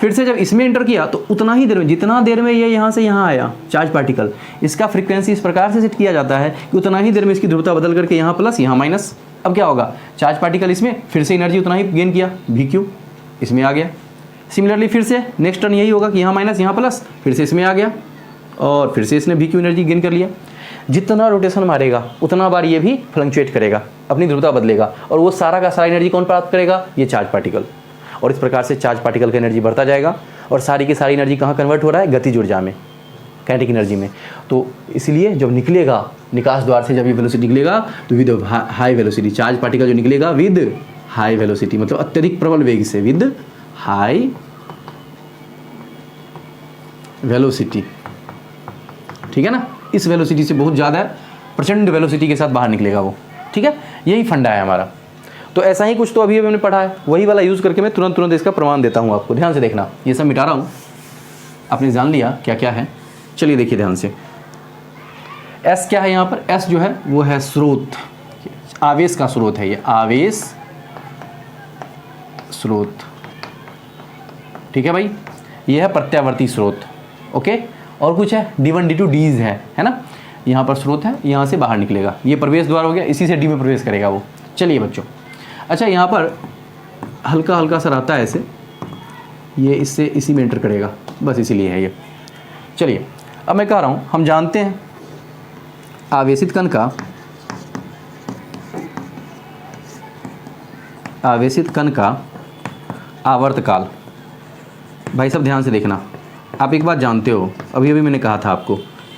S1: फिर से जब इसमें एंटर किया तो उतना ही देर में, जितना देर में ये यहाँ से यहाँ आया चार्ज पार्टिकल, इसका फ्रीक्वेंसी इस प्रकार से सेट किया जाता है कि उतना ही देर में इसकी ध्रुवता बदल करके यहाँ प्लस यहाँ माइनस। अब क्या होगा, चार्ज पार्टिकल इसमें फिर से एनर्जी उतना ही गेन किया, VQ इसमें आ गया। सिमिलरली फिर से नेक्स्ट टर्न यही होगा कि यहाँ माइनस यहाँ प्लस, फिर से इसमें आ गया, और फिर से इसने VQ एनर्जी गेन कर लिया। जितना रोटेशन मारेगा उतना बार ये भी फ्लक्चुएट करेगा, अपनी ध्रुवता बदलेगा, और वो सारा का सारा एनर्जी कौन प्राप्त करेगा, ये चार्ज पार्टिकल। और इस प्रकार से चार्ज पार्टिकल का एनर्जी बढ़ता जाएगा, और सारी की सारी एनर्जी कहाँ कन्वर्ट हो रहा है, गतिज ऊर्जा में, काइनेटिक एनर्जी में। तो इसलिए जब निकलेगा निकास द्वार से, जब ये वेलोसिटी निकलेगा तो with high velocity, charge particle जो निकलेगा विद हाई वेलोसिटी, मतलब अत्यधिक प्रबल वेग से, विद हाई वेलोसिटी, ठीक है ना। इस वेलोसिटी से बहुत ज़्यादा प्रचंड वेलोसिटी के साथ बाहर निकलेगा वो, ठीक है। यही फंडा है हमारा। तो ऐसा ही कुछ तो अभी मैंने पढ़ा है, वही वाला यूज़ करके मैं तुरंत इसका प्रमाण देता हूँ आपको। ध्यान से देखना, ये सब मिटा रहा हूँ, आपने जान लिया क्या क्या है। चलिए देखिए ध्यान से, S क्या है यहाँ पर, S जो है वो है स्रोत, आवेश का स्रोत है, ये आवेश स्रोत, ठीक है भाई। ये है प्रत्यावर्ती स्रोत, ओके। और कुछ है D1 D2 डीज है ना। यहाँ पर स्रोत है, यहाँ से बाहर निकलेगा, ये प्रवेश द्वार हो गया, इसी से D में प्रवेश करेगा वो। चलिए बच्चों, अच्छा यहाँ पर हल्का हल्का सा रहता है ऐसे, ये इससे इसी में एंटर करेगा, बस इसीलिए है ये। चलिए अब मैं कह रहा हूँ, हम जानते हैं आवेशित कण का आवर्तकाल। भाई सब ध्यान से देखना, आप एक बात जानते हो, अभी मैंने कहा था आपको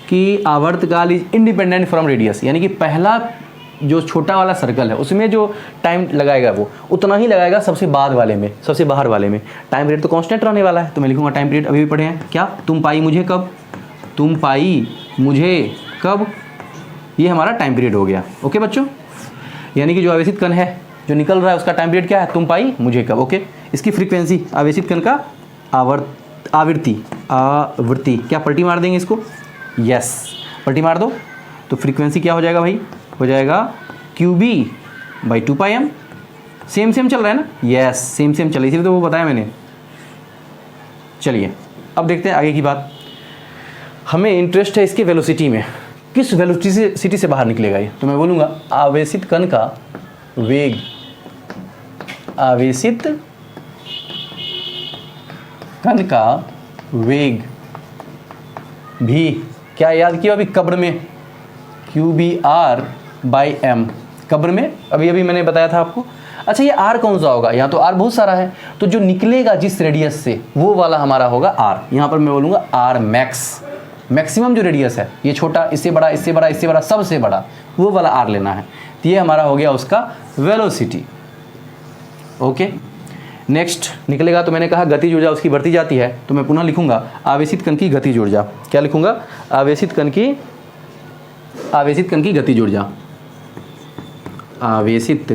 S1: कि आवर्तकाल इज इंडिपेंडेंट फ्रॉम रेडियस, यानी कि पहला जो छोटा वाला सर्कल है उसमें जो टाइम लगाएगा वो उतना ही लगाएगा सबसे बाद वाले में, सबसे बाहर वाले में। टाइम पीरियड तो कांस्टेंट रहने वाला है, तो मैं लिखूंगा टाइम पीरियड, अभी भी पढ़े हैं क्या, तुम पाई मुझे कब, तुम पाई मुझे कब, ये हमारा टाइम पीरियड हो गया। ओके बच्चों, यानी कि जो आवेशित कण है जो निकल रहा है उसका टाइम पीरियड क्या है, तुम पाई मुझे कब। ओके, इसकी फ्रीक्वेंसी, आवेशित कण का आवृत्ति क्या पलटी मार देंगे इसको, यस पलटी मार दो, तो फ्रीक्वेंसी क्या हो जाएगा भाई, हो जाएगा QB/2πm। सेम चल रहा है ना, यस सेम चल रहा है, इसीलिए तो वो बताया मैंने। चलिए अब देखते हैं आगे की बात। हमें इंटरेस्ट है इसके वेलोसिटी में, किस वेलोसिटी से बाहर निकलेगा ये, तो मैं बोलूँगा आवेशित कण का वेग, आवेशित कण का वेग भी क्या याद किया अभी कब्र में, QBr/m, कब्र में अभी मैंने बताया था आपको। अच्छा ये r कौन सा होगा, यहाँ तो r बहुत सारा है, तो जो निकलेगा जिस रेडियस से वो वाला हमारा होगा r। यहाँ पर मैं बोलूँगा r मैक्स, मैक्सिमम जो रेडियस है, ये छोटा, इससे बड़ा, इससे बड़ा, इससे बड़ा, सबसे बड़ा, वो वाला r लेना है। तो ये हमारा हो गया उसका वेलोसिटी। ओके, नेक्स्ट निकलेगा, तो मैंने कहा गतिज ऊर्जा उसकी बढ़ती जाती है, तो मैं पुनः लिखूंगा आवेशित कण की गतिज ऊर्जा। क्या लिखूंगा, आवेशित कण की गतिज ऊर्जा, आवेशित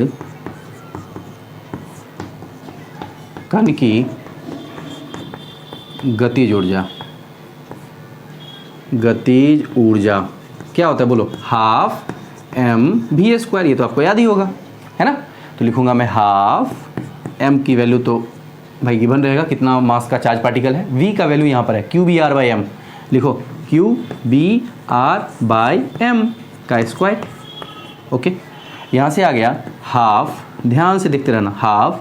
S1: कण की गतिज ऊर्जा, गतिज ऊर्जा क्या होता है बोलो, ½ mv²। ये तो आपको याद ही होगा, है ना। तो लिखूंगा मैं ½ m की वैल्यू तो भाई गिवन रहेगा, कितना मास का चार्ज पार्टिकल है, v का वैल्यू यहाँ पर है QBr/m, लिखो QBr/m का स्क्वायर। ओके, यहाँ से आ गया ½ ध्यान से देखते रहना, ½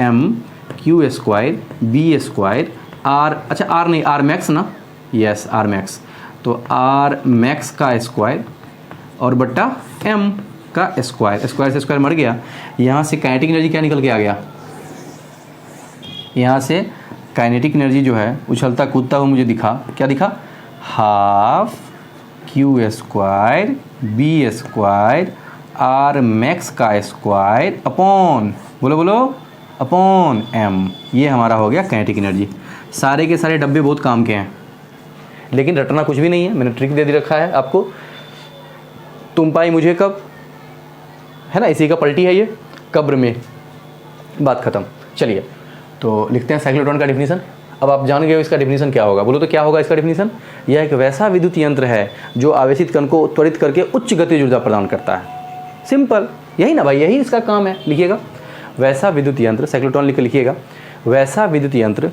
S1: mq² b² r, अच्छा r नहीं, r मैक्स ना, यस r मैक्स, तो r मैक्स का स्क्वायर और बट्टा m का स्क्वायर, स्क्वायर से स्क्वायर मर गया। यहाँ से काइनेटिक एनर्जी क्या निकल के आ गया, यहाँ से काइनेटिक एनर्जी जो है उछलता कूदता हुआ मुझे दिखा, क्या दिखा, ½ q² b² r मैक्स का स्क्वायर अपॉन, बोलो अपॉन m। ये हमारा हो गया काइनेटिक एनर्जी। सारे के सारे डब्बे बहुत काम के हैं, लेकिन रटना कुछ भी नहीं है, मैंने ट्रिक दे दी रखा है आपको। तुम पाई मुझे कब, है ना, इसी का पलटी है ये, कब्र में, बात खत्म। चलिए तो लिखते हैं साइक्लोट्रॉन का डिफिनीशन। अब आप जान गए हो इसका डिफिनीशन क्या होगा, बोलो तो क्या होगा इसका डिफिनीशन। यह एक वैसा विद्युत यंत्र है जो आवेशित कण को त्वरित करके उच्च गतिज ऊर्जा प्रदान करता है। सिंपल, यही ना भाई, यही इसका काम है। लिखिएगा वैसा विद्युत यंत्र, साइक्लोट्रॉन लिख के लिखिएगा, वैसा विद्युत यंत्र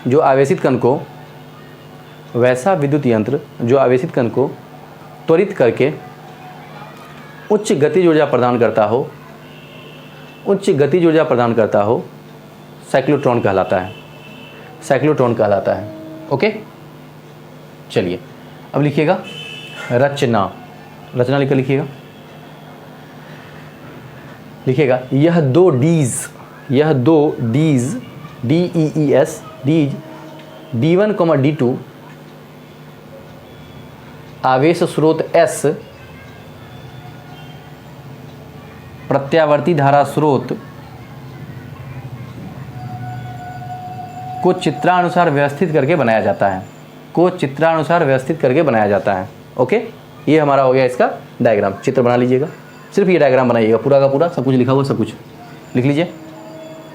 S1: जो आवेशित कण को, वैसा विद्युत यंत्र जो आवेशित कण को त्वरित करके उच्च गतिज ऊर्जा प्रदान करता हो, उच्च गतिज ऊर्जा प्रदान करता हो, साइक्लोट्रॉन कहलाता है, साइक्लोट्रॉन कहलाता है। ओके, चलिए अब लिखिएगा रचना, रचना लिख कर लिखिएगा, लिखिएगा यह दो डीज DEES डीज D1, D2 आवेश स्रोत S, प्रत्यावर्ती धारा स्रोत को चित्रानुसार व्यवस्थित करके बनाया जाता है, को चित्रानुसार व्यवस्थित करके बनाया जाता है। ओके, ये हमारा हो गया इसका डायग्राम। चित्र बना लीजिएगा, सिर्फ ये डायग्राम बनाइएगा, पूरा का पूरा सब कुछ लिखा हुआ सब कुछ लिख लीजिए।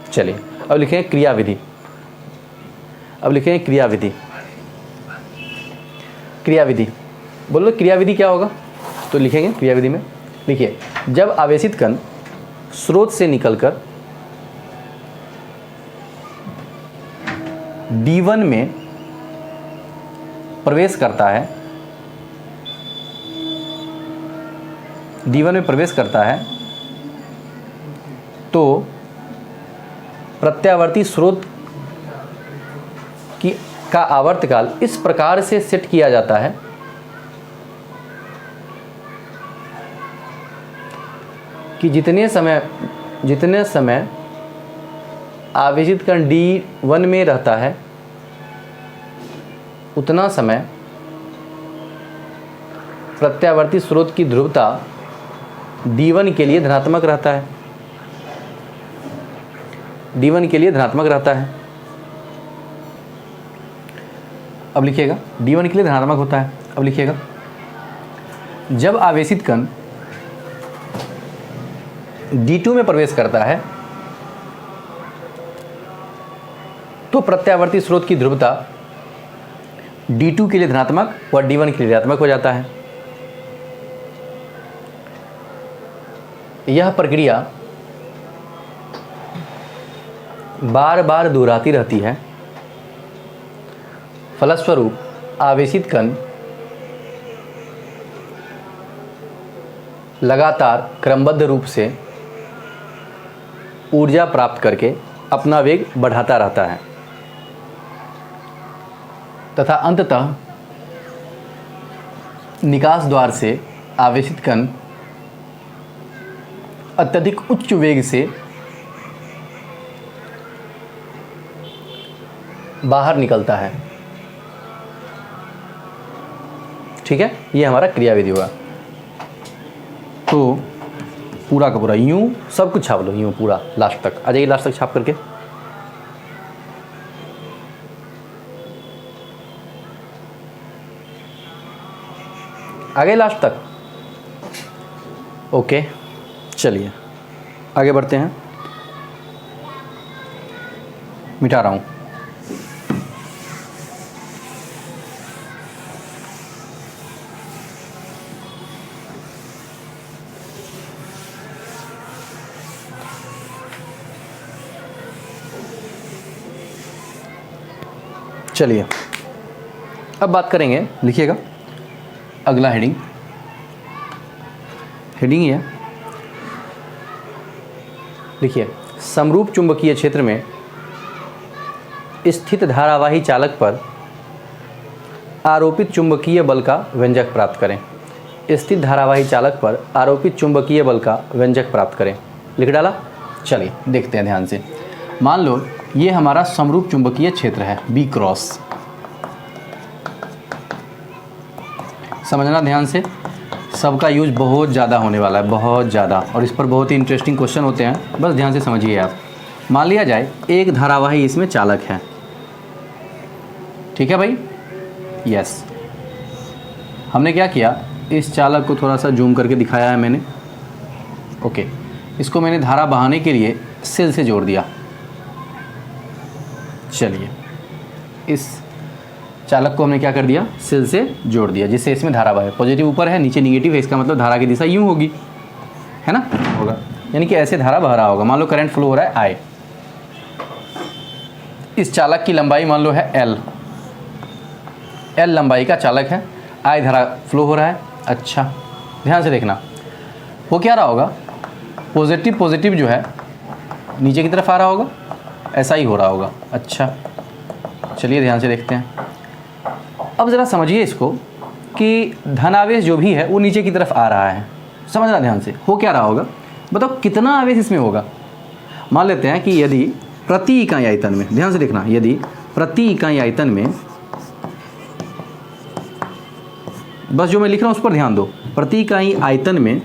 S1: चलिए अब लिखेंगे क्रियाविधि, अब लिखेंगे क्रियाविधि। क्रियाविधि बोलो, क्रियाविधि क्या होगा, तो लिखेंगे क्रियाविधि में, लिखिए जब आवेशित कण स्रोत से निकलकर D1 में प्रवेश करता है, D1 में प्रवेश करता है, तो प्रत्यावर्ती स्रोत का आवर्तकाल इस प्रकार से सेट किया जाता है कि जितने समय आवेशित कण D1 में रहता है उतना समय प्रत्यावर्ती स्रोत की ध्रुवता D1 के लिए धनात्मक रहता है, D1 के लिए धनात्मक रहता है। अब लिखिएगा D1 के लिए धनात्मक होता है। अब लिखिएगा जब आवेशित कण D2 में प्रवेश करता है तो प्रत्यावर्ती स्रोत की ध्रुवता D2 के लिए धनात्मक और D1 के लिए ऋणात्मक हो जाता है। यह प्रक्रिया बार बार दोहराती रहती है, फलस्वरूप आवेशित कण लगातार क्रमबद्ध रूप से ऊर्जा प्राप्त करके अपना वेग बढ़ाता रहता है तथा अंततः निकास द्वार से आवेशित कण अत्यधिक उच्च वेग से बाहर निकलता है। ठीक है, ये हमारा क्रियाविधि हुआ। तो पूरा का पूरा यूं सब कुछ छाप लो, यूं पूरा लास्ट तक आ जाइए, लास्ट तक छाप करके। आ गए लास्ट तक? ओके, चलिए आगे बढ़ते हैं। मिटा रहा हूं। चलिए अब बात करेंगे, लिखिएगा अगला हेडिंग ही है। लिखिए समरूप चुंबकीय क्षेत्र में स्थित धारावाही चालक पर आरोपित चुंबकीय बल का व्यंजक प्राप्त करें। स्थित धारावाही चालक पर आरोपित चुंबकीय बल का व्यंजक प्राप्त करें। लिख डाला? चलिए देखते हैं ध्यान से। मान लो ये हमारा समरूप चुंबकीय क्षेत्र है B क्रॉस। समझना ध्यान से, सबका यूज बहुत ज़्यादा होने वाला है, बहुत ज़्यादा, और इस पर बहुत ही इंटरेस्टिंग क्वेश्चन होते हैं, बस ध्यान से समझिए आप। मान लिया जाए एक धारावाही इसमें चालक है, ठीक है भाई? यस, हमने क्या किया, इस चालक को थोड़ा सा जूम करके दिखाया है मैंने। ओके, इसको मैंने धारा बहाने के लिए सेल से जोड़ दिया। चलिए इस चालक को हमने क्या कर दिया, सेल से जोड़ दिया, जिससे इसमें धारा बहे। पॉजिटिव ऊपर है, नीचे निगेटिव है, इसका मतलब धारा की दिशा यूं होगी, है ना? होगा, यानी कि ऐसे धारा बह रहा होगा। मान लो करंट फ्लो हो रहा है I, इस चालक की लंबाई मान लो है L लंबाई का चालक है, I धारा फ्लो हो रहा है। अच्छा ध्यान से देखना, वो क्या रहा होगा, पॉजिटिव जो है नीचे की तरफ आ रहा होगा, ऐसा ही हो रहा होगा। अच्छा चलिए ध्यान से देखते हैं। अब ज़रा समझिए इसको कि धनावेश जो भी है वो नीचे की तरफ आ रहा है। समझना ध्यान से, हो क्या रहा होगा, बताओ कितना आवेश इसमें होगा। मान लेते हैं कि यदि प्रति इकाई आयतन में, ध्यान से देखना, यदि प्रति इकाई आयतन में, बस जो मैं लिख रहा हूँ उस पर ध्यान दो, प्रति इकाई आयतन में,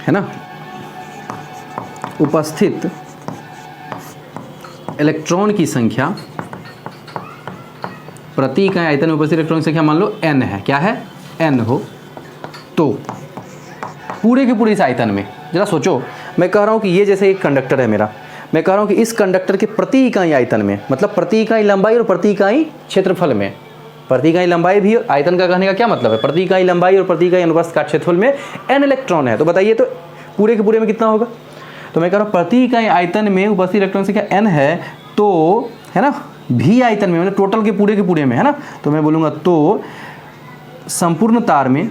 S1: है ना, उपस्थित इलेक्ट्रॉन की संख्या, प्रति इकाई आयतन में उपस्थित इलेक्ट्रॉन की संख्या मान लो n है, क्या है, n हो, तो पूरे के पूरे इस आयतन में, जरा सोचो, मैं कह रहा हूं कि ये जैसे एक कंडक्टर है मेरा, मैं कह रहा हूं कि इस कंडक्टर के प्रति इकाई आयतन में, मतलब प्रति इकाई लंबाई और प्रति इकाई क्षेत्रफल में, प्रति इकाई लंबाई भी आयतन का कहने का क्या मतलब है, प्रति इकाई लंबाई और प्रति इकाई अनुप्रस्थ का क्षेत्रफल में n इलेक्ट्रॉन है। तो बताइए तो पूरे के पूरे में कितना होगा। तो मैं कह रहा हूँ प्रति इकाई आयतन में उपस्थित इलेक्ट्रॉन संख्या n है, तो है ना, भी आयतन में, मतलब टोटल के पूरे में, है ना, तो मैं बोलूँगा तो संपूर्ण तार में,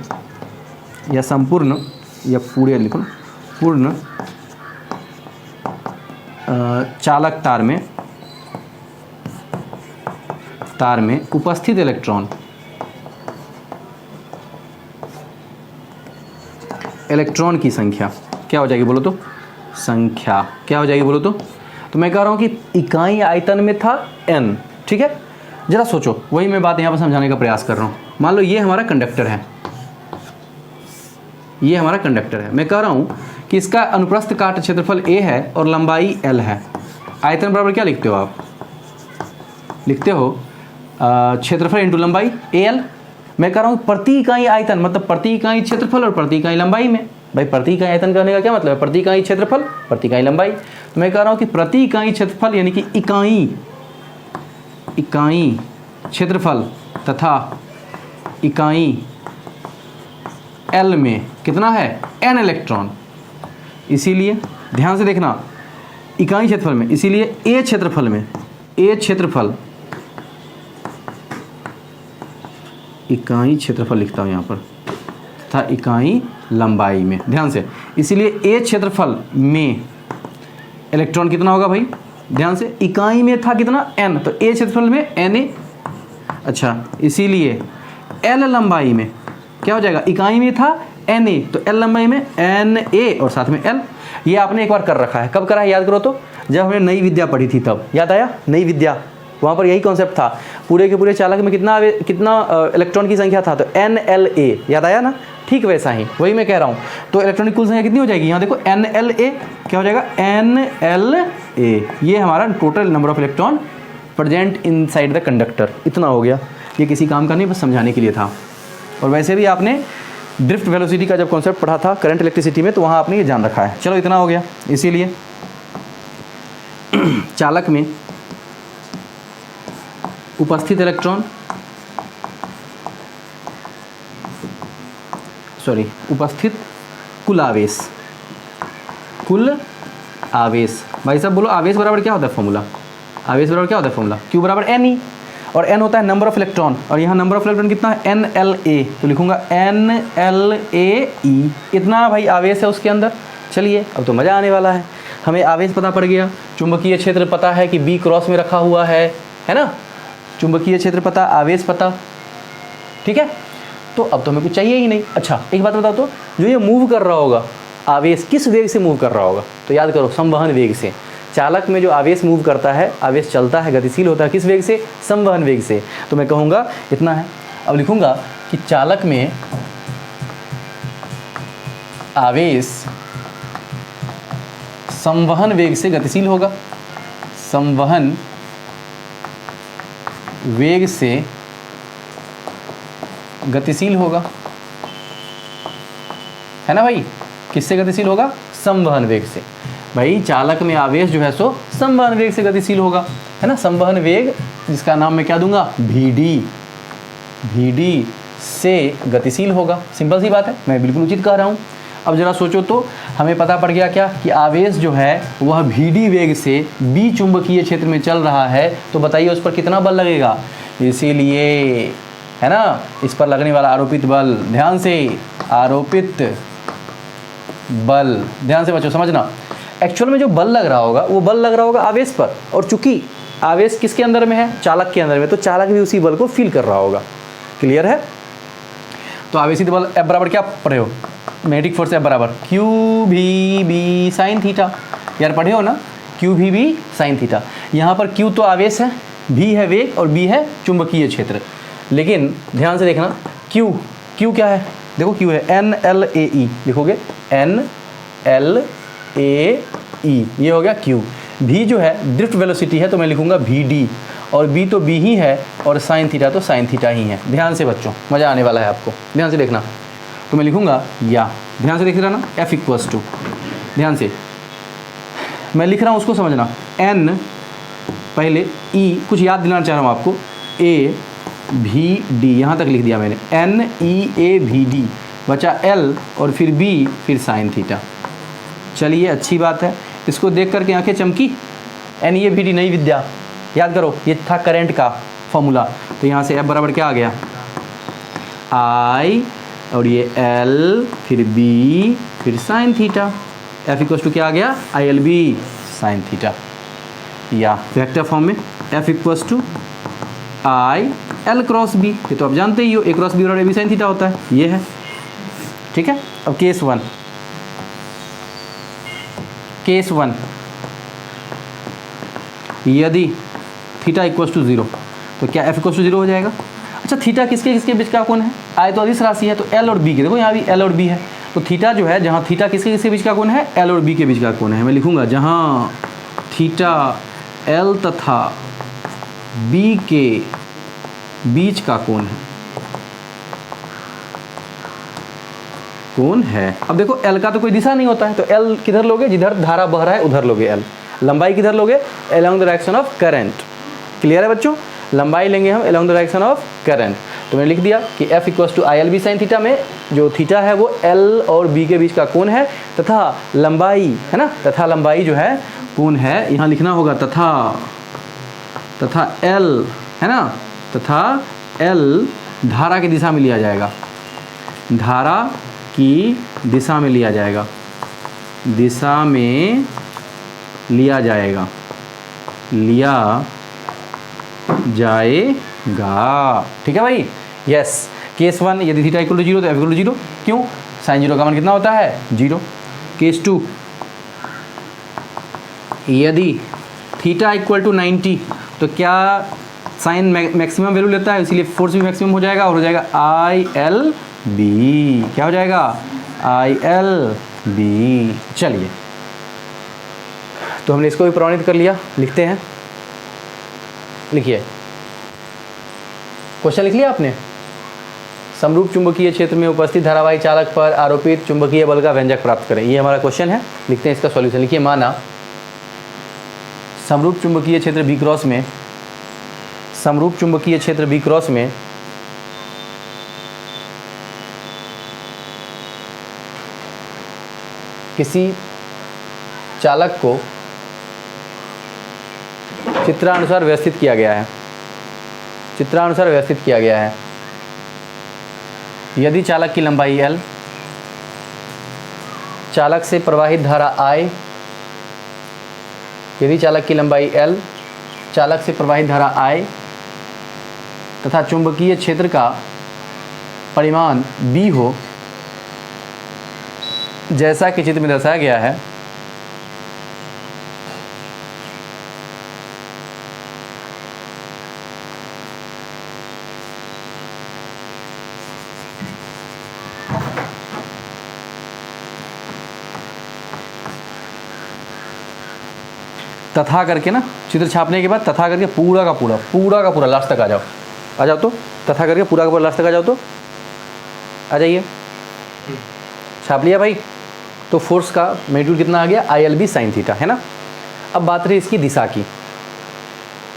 S1: या संपूर्ण, या पूरे लिखो, पूर्ण चालक तार में उपस्थित इलेक्ट्रॉन की संख्या क्या हो जाएगी बोलो तो, संख्या क्या हो जाएगी बोलो तो मैं कह रहा हूँ कि इकाई आयतन में था n, ठीक है। जरा सोचो, वही मैं बात यहाँ पर समझाने का प्रयास कर रहा हूँ। मान लो ये हमारा कंडक्टर है, ये हमारा कंडक्टर है, मैं कह रहा हूँ कि इसका अनुप्रस्थ काट क्षेत्रफल a है और लंबाई l है। आयतन बराबर क्या लिखते हो आप, लिखते हो क्षेत्रफल इंटू लंबाई AL। मैं कह रहा हूँ प्रति इकाई आयतन, मतलब प्रति इकाई क्षेत्रफल और प्रति इकाई लंबाई में। भाई प्रति इकाई आयतन करने का क्या मतलब है? प्रति इकाई क्षेत्रफल, प्रति इकाई लंबाई। तो मैं कह रहा हूँ कि प्रति इकाई क्षेत्रफल यानी कि इकाई क्षेत्रफल तथा इकाई L में कितना है? N electron. इसीलिए ध्यान से देखना, इकाई क्षेत्रफल में, इसीलिए A क्षेत्रफल में, A क्षेत्रफल, इकाई क्षेत्रफल लिखता हूँ यहाँ पर, तथा इकाई लंबाई में, ध्यान से। इसीलिए A क्षेत्रफल में इलेक्ट्रॉन कितना होगा भाई? ध्यान से, इकाई में था कितना? N, तो A क्षेत्रफल में Na। अच्छा, इसीलिए L लंबाई में क्या हो जाएगा? इकाई में था Na, तो L लंबाई में Na और साथ में L। ये आपने एक बार कर रखा है। कब करा है याद करो तो? जब हमने नई विद्या पढ़ी थी तब। याद आया? नई विद्या, वहाँ पर यही कॉन्सेप्ट था। पूरे के पूरे चालक में कितना इलेक्ट्रॉन की संख्या था? तो NLA, याद आया ना? ठीक वैसा ही, वही मैं कह रहा हूँ। तो इलेक्ट्रॉन की कुल संख्या कितनी हो जाएगी? यहाँ देखो NLA, क्या हो जाएगा? NLA, ये हमारा total number of electron present inside the conductor. इतना हो गया। ये किसी काम का नहीं, बस समझाने के लिए था। और वैसे भी आपने ड्रिफ्ट वेलोसिटी का जब कॉन्सेप्ट पढ़ा था करंट इलेक्ट्रिसिटी में, तो वहाँ आपने ये जान रखा है। चलो, इतना हो गया। इसीलिए चालक में उपस्थित इलेक्ट्रॉन, उपस्थित कुल आवेश, भाई साहब बोलो, आवेश बराबर क्या होता है फॉर्मूला? आवेश बराबर क्या होता है फॉर्मूला? Q बराबर Ne, और N होता है नंबर ऑफ इलेक्ट्रॉन, और यहाँ नंबर ऑफ इलेक्ट्रॉन कितना है? NLA, तो लिखूंगा NLAE। इतना भाई आवेश है उसके अंदर। चलिए, अब तो मज़ा आने वाला है। हमें आवेश पता पड़ गया, चुंबकीय क्षेत्र पता है कि B क्रॉस में रखा हुआ है ना? चुंबकीय क्षेत्र पता, आवेश पता, ठीक है। तो अब तो हमें कुछ चाहिए ही नहीं। अच्छा, एक बात बताओ तो, जो ये मूव कर रहा होगा आवेश, किस वेग से मूव कर रहा होगा? तो याद करो, संवहन वेग से। चालक में जो आवेश मूव करता है, आवेश चलता है, गतिशील होता है, किस वेग से? संवहन वेग से। तो मैं कहूँगा इतना है। अब लिखूँगा कि चालक में आवेश संवहन वेग से गतिशील होगा, संवहन वेग से गतिशील होगा, है ना भाई? किससे गतिशील होगा? संवहन वेग से। भाई चालक में आवेश जो है सो संवहन वेग से गतिशील होगा, है ना? संवहन वेग, जिसका नाम मैं क्या दूंगा? Vd से गतिशील होगा। सिंपल सी बात है, मैं बिल्कुल उचित कह रहा हूँ। अब जरा सोचो तो, हमें पता पड़ गया क्या कि आवेश जो है वह Vd वेग से B चुंबकीय क्षेत्र में चल रहा है। तो बताइए उस पर कितना बल लगेगा? इसीलिए, है ना, इस पर लगने वाला आरोपित बल, ध्यान से, आरोपित बल, ध्यान से बच्चों समझना। एक्चुअल में जो बल लग रहा होगा, वो बल लग रहा होगा आवेश पर, और चूंकि आवेश किसके अंदर में है? चालक के अंदर में, तो चालक भी उसी बल को फील कर रहा होगा। क्लियर है? तो आवेशित बल F बराबर क्या पढ़े हो? मैग्नेटिक फोर्स F बराबर QVB साइन थीटा। यार पढ़े हो ना, QVB साइन थीटा। यहाँ पर Q तो आवेश है, V है वेग, और B है चुंबकीय क्षेत्र। लेकिन ध्यान से देखना, Q क्या है? देखो Q है NLAE, लिखोगे NLAE, ये हो गया Q। V जो है ड्रिफ्ट वेलोसिटी है, तो मैं लिखूंगा Vd, और B तो B ही है, और साइन थीटा तो साइन थीटा ही है। ध्यान से बच्चों, मज़ा आने वाला है आपको, ध्यान से देखना। तो मैं लिखूंगा, या ध्यान से देख रहा ना, F इक्वल्स टू, ध्यान से मैं लिख रहा हूँ, उसको समझना। N पहले, E कुछ याद दिलाना चाह रहा हूँ आपको, A VD, यहाँ तक लिख दिया मैंने, NEAVD, बचा L और फिर B, फिर साइन थीटा। चलिए, अच्छी बात है। इसको देख करके आंखें चमकी। NEAVD नई विद्या, याद करो, ये था करंट का फॉर्मूला। तो यहाँ से F बराबर क्या आ गया? I, और ये L, फिर B, फिर sine theta. F equals to क्या आ गया? ILB साइन थीटा, या वेक्टर फॉर्म में F equals to IL cross B। ये तो आप जानते ही हो, A क्रॉस B और AB साइन थीटा होता है, ये है। ठीक है। अब केस वन, यदि थीटा इक्वल्स टू 0, तो क्या F इक्वल्स टू 0 हो जाएगा? अच्छा, थीटा किसके किसके बीच का कोण है? आय तो अदिश राशि है, तो L और B के, देखो यहाँ भी L और B है, तो थीटा जो है, जहाँ थीटा किसके किसके बीच का कोण है? L और B के बीच का कोण है। मैं लिखूंगा, जहाँ थीटा L तथा बी के बीच का कोण है, कोण है। अब देखो एल का तो कोई दिशा नहीं होता है, तो एल किधर लोगे, जिधर धारा बह रहा है उधर लोगे एल। लंबाई किधर लोगे, along the direction of current. Clear है बच्चों, लंबाई लेंगे हम along the direction of current. तो मैंने लिख दिया कि F equals to ILB sine theta में जो थीटा है वो L और B के बीच का कोण है, तथा लंबाई है ना, तथा लंबाई जो है कोण है, यहाँ लिखना होगा तथा L है ना, तथा L धारा की दिशा में लिया जाएगा, धारा की दिशा में लिया जाएगा, दिशा में लिया जाएगा, लिया जाएगा। ठीक है भाई, यस। केस 1 यदि थीटा इक्वल टू 0 तो F इक्वल टू 0, क्यों, साइन 0 का मान कितना होता है 0। केस 2 यदि थीटा इक्वल टू 90 तो क्या साइन मैक्सिमम वैल्यू लेता है, इसीलिए फोर्स भी मैक्सिमम हो जाएगा और हो जाएगा ILB। क्या हो जाएगा, ILB। चलिए, तो हमने इसको भी प्रमाणित कर लिया, लिखते हैं। लिखिए, क्वेश्चन लिख लिया आपने। समरूप चुंबकीय क्षेत्र में उपस्थित धारावाही चालक पर आरोपित चुंबकीय बल का व्यंजक प्राप्त करें, ये हमारा क्वेश्चन है। लिखते हैं इसका सॉल्यूशन। लिखिए, माना समरूप चुंबकीय क्षेत्र बी क्रॉस में, समरूप चुंबकीय क्षेत्र बी क्रॉस में किसी चालक को चित्रानुसार व्यवस्थित किया गया है, चित्रानुसार व्यवस्थित किया गया है। यदि चालक की लंबाई L, चालक से प्रवाहित धारा I, यदि चालक की लंबाई L, चालक से प्रवाहित धारा I तथा चुंबकीय क्षेत्र का परिमाण B हो, जैसा कि चित्र में दर्शाया गया है, तथा करके ना, चित्र छापने के बाद तथा करके पूरा का पूरा लास्ट तक आ जाओ, आ जाओ। तो तथा करके पूरा का पूरा लास्ट तक आ जाओ, तो आ जाइए। छाप लिया भाई। तो फोर्स का मैग्नीट्यूड कितना आ गया, ILB साइन थीटा, है ना। अब बात रही इसकी दिशा की,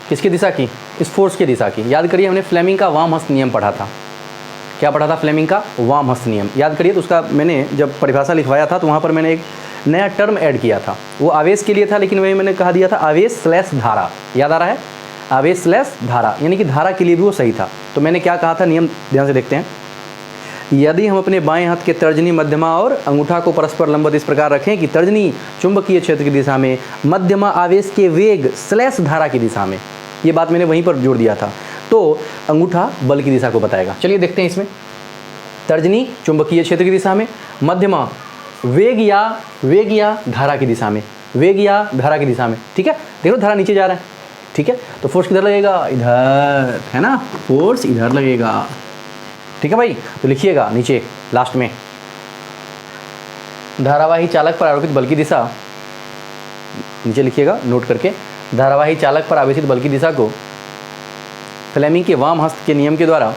S1: किसकी दिशा की, इस फोर्स की दिशा की। याद करिए, हमने फ्लेमिंग का वाम हस्त नियम पढ़ा था। क्या पढ़ा था, फ्लेमिंग का वाम हस्त नियम। याद करिए, तो उसका मैंने जब परिभाषा लिखवाया था तो वहाँ पर मैंने एक नया टर्म ऐड किया था। वो आवेश के लिए था, लेकिन वही मैंने कहा दिया था आवेश स्लैश धारा। याद आ रहा है, आवेश स्लैश धारा, यानी कि धारा के लिए भी वो सही था। तो मैंने क्या कहा था, नियम ध्यान से देखते हैं। यदि हम अपने बाएं हाथ के तर्जनी, मध्यमा और अंगूठा को परस्पर लंबवत इस प्रकार रखें कि तर्जनी चुंबकीय क्षेत्र की दिशा में, मध्यमा आवेश के वेग स्लैश धारा की दिशा में, ये बात मैंने वहीं पर जोड़ दिया था। तो अंगूठा बल की दिशा को बताएगा। चलिए देखते हैं इसमें। तर्जनी चुंबकीय क्षेत्र की दिशा में, मध्यमा वेग या धारा की दिशा में, वेग या धारा की दिशा में। ठीक है, देखो धारा नीचे जा रहा है। ठीक है, तो फोर्स किधर लगेगा, इधर, है ना, फोर्स इधर लगेगा। ठीक है भाई, तो लिखिएगा नीचे लास्ट में, धारावाही चालक पर आरोपित बल की दिशा, नीचे लिखिएगा नोट करके, धारावाही चालक पर आवेशित बल की दिशा को फ्लेमिंग के वाम हस्त के नियम के द्वारा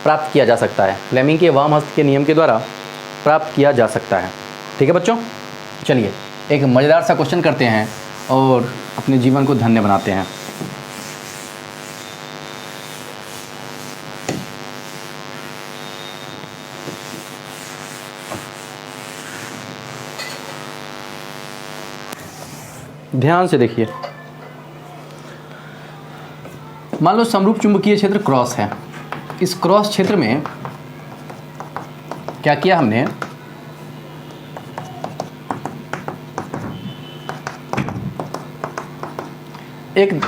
S1: प्राप्त किया जा सकता है। फ्लेमिंग के वाम हस्त के नियम के द्वारा प्राप्त किया जा सकता है। ठीक है बच्चों, चलिए एक मज़ेदार सा क्वेश्चन करते हैं और अपने जीवन को धन्य बनाते हैं। ध्यान से देखिए, मान लो समरूप चुंबकीय क्षेत्र क्रॉस है। इस क्रॉस क्षेत्र में क्या किया हमने, एक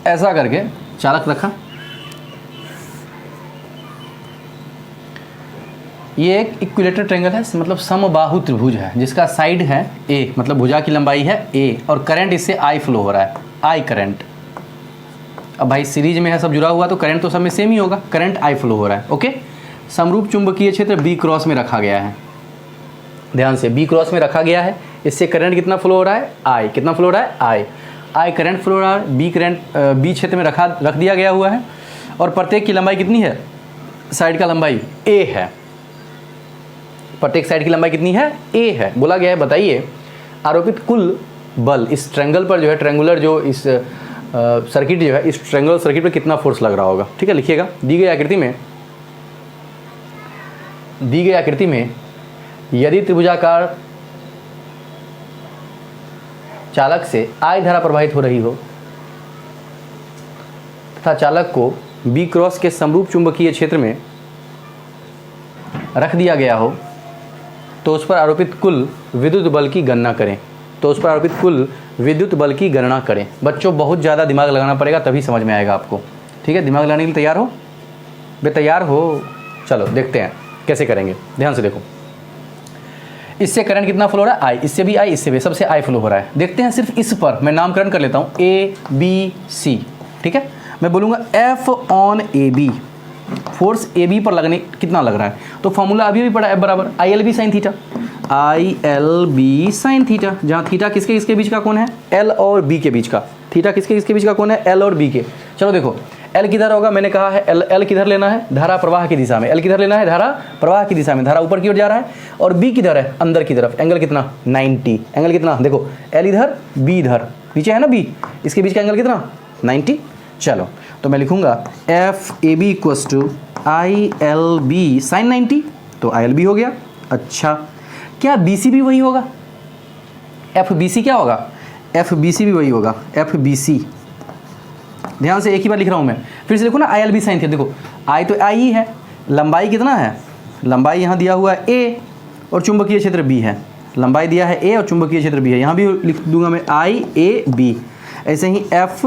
S1: ऐसा करके चालक रखा। ये एक इक्विलेटरल ट्रायंगल है, मतलब समबाहु त्रिभुज है, जिसका साइड है A, मतलब भुजा की लंबाई है A, और करंट इससे I फ्लो हो रहा है, I करंट। अब भाई सीरीज में है, सब जुड़ा हुआ, तो करंट तो सब में सेम ही होगा, करंट I फ्लो हो रहा है। ओके, समरूप चुंबकीय क्षेत्र B क्रॉस में रखा गया है। ध्यान से, B क्रॉस में रखा गया है, इससे करंट कितना फ्लो हो रहा है, I। कितना फ्लो हो रहा है, I। आई करंट फ्लो रहा है, बी क्षेत्र में रख दिया गया हुआ है, और प्रत्येक की लंबाई कितनी है, साइड का लंबाई ए है। प्रत्येक साइड की लंबाई कितनी है, ए है। बोला गया है बताइए आरोपित कुल बल इस ट्रायंगल पर जो है, ट्रायंगुलर जो इस सर्किट जो है, इस ट्रायंगुलर सर्किट पर कितना फोर्स लग रहा होगा। ठीक है, लिखिएगा। दी गई आकृति में यदि त्रिभुजाकार चालक से आई धारा प्रवाहित हो रही हो तथा चालक को बी क्रॉस के समरूप चुंबकीय क्षेत्र में रख दिया गया हो, तो उस पर आरोपित कुल विद्युत बल की गणना करें। बच्चों बहुत ज़्यादा दिमाग लगाना पड़ेगा तभी समझ में आएगा आपको। ठीक है, दिमाग लगाने के लिए तैयार हो? तैयार हो? चलो देखते हैं कैसे करेंगे। ध्यान से देखो, इससे करंट कितना फ्लो हो रहा है, आई, इससे भी आई, इससे भी, सबसे आई फ्लो हो रहा है। देखते हैं सिर्फ इस पर मैं नामकरण कर लेता हूँ, ए बी सी। ठीक है, मैं बोलूँगा F on A B, force A B पर लगने कितना लग रहा है, तो फॉर्मूला अभी भी पड़ा, एफ बराबर I L B sine theta, जहाँ थीटा किसके बीच का कोण है, एल और बी के बीच का। थीटा किसके बीच का कोण है, एल और बी के। चलो देखो एल किधर होगा, मैंने कहा है एल किधर लेना है, धारा प्रवाह की दिशा में। एल किधर लेना है, धारा प्रवाह की दिशा में, धारा ऊपर की ओर जा रहा है, और बी किधर है, अंदर की तरफ। एंगल कितना, 90। एंगल कितना, देखो एल इधर, बी इधर, नीचे है ना बी, इसके बीच का एंगल कितना, 90। चलो तो मैं लिखूंगा F A B equals to I L B sine 90, तो आई एल बी हो गया। अच्छा, क्या बी सी भी वही होगा, एफ बी सी क्या होगा, एफ बी सी भी वही होगा, एफ बी सी। ध्यान से एक ही बार लिख रहा हूँ मैं, फिर से देखो ना I L B sine theta. देखो आई तो आई ही है, लंबाई कितना है, लंबाई यहाँ दिया हुआ है ए और चुंबकीय क्षेत्र बी है। लंबाई दिया है ए और चुंबकीय क्षेत्र बी है, यहाँ भी लिख दूंगा मैं आई ए बी। ऐसे ही एफ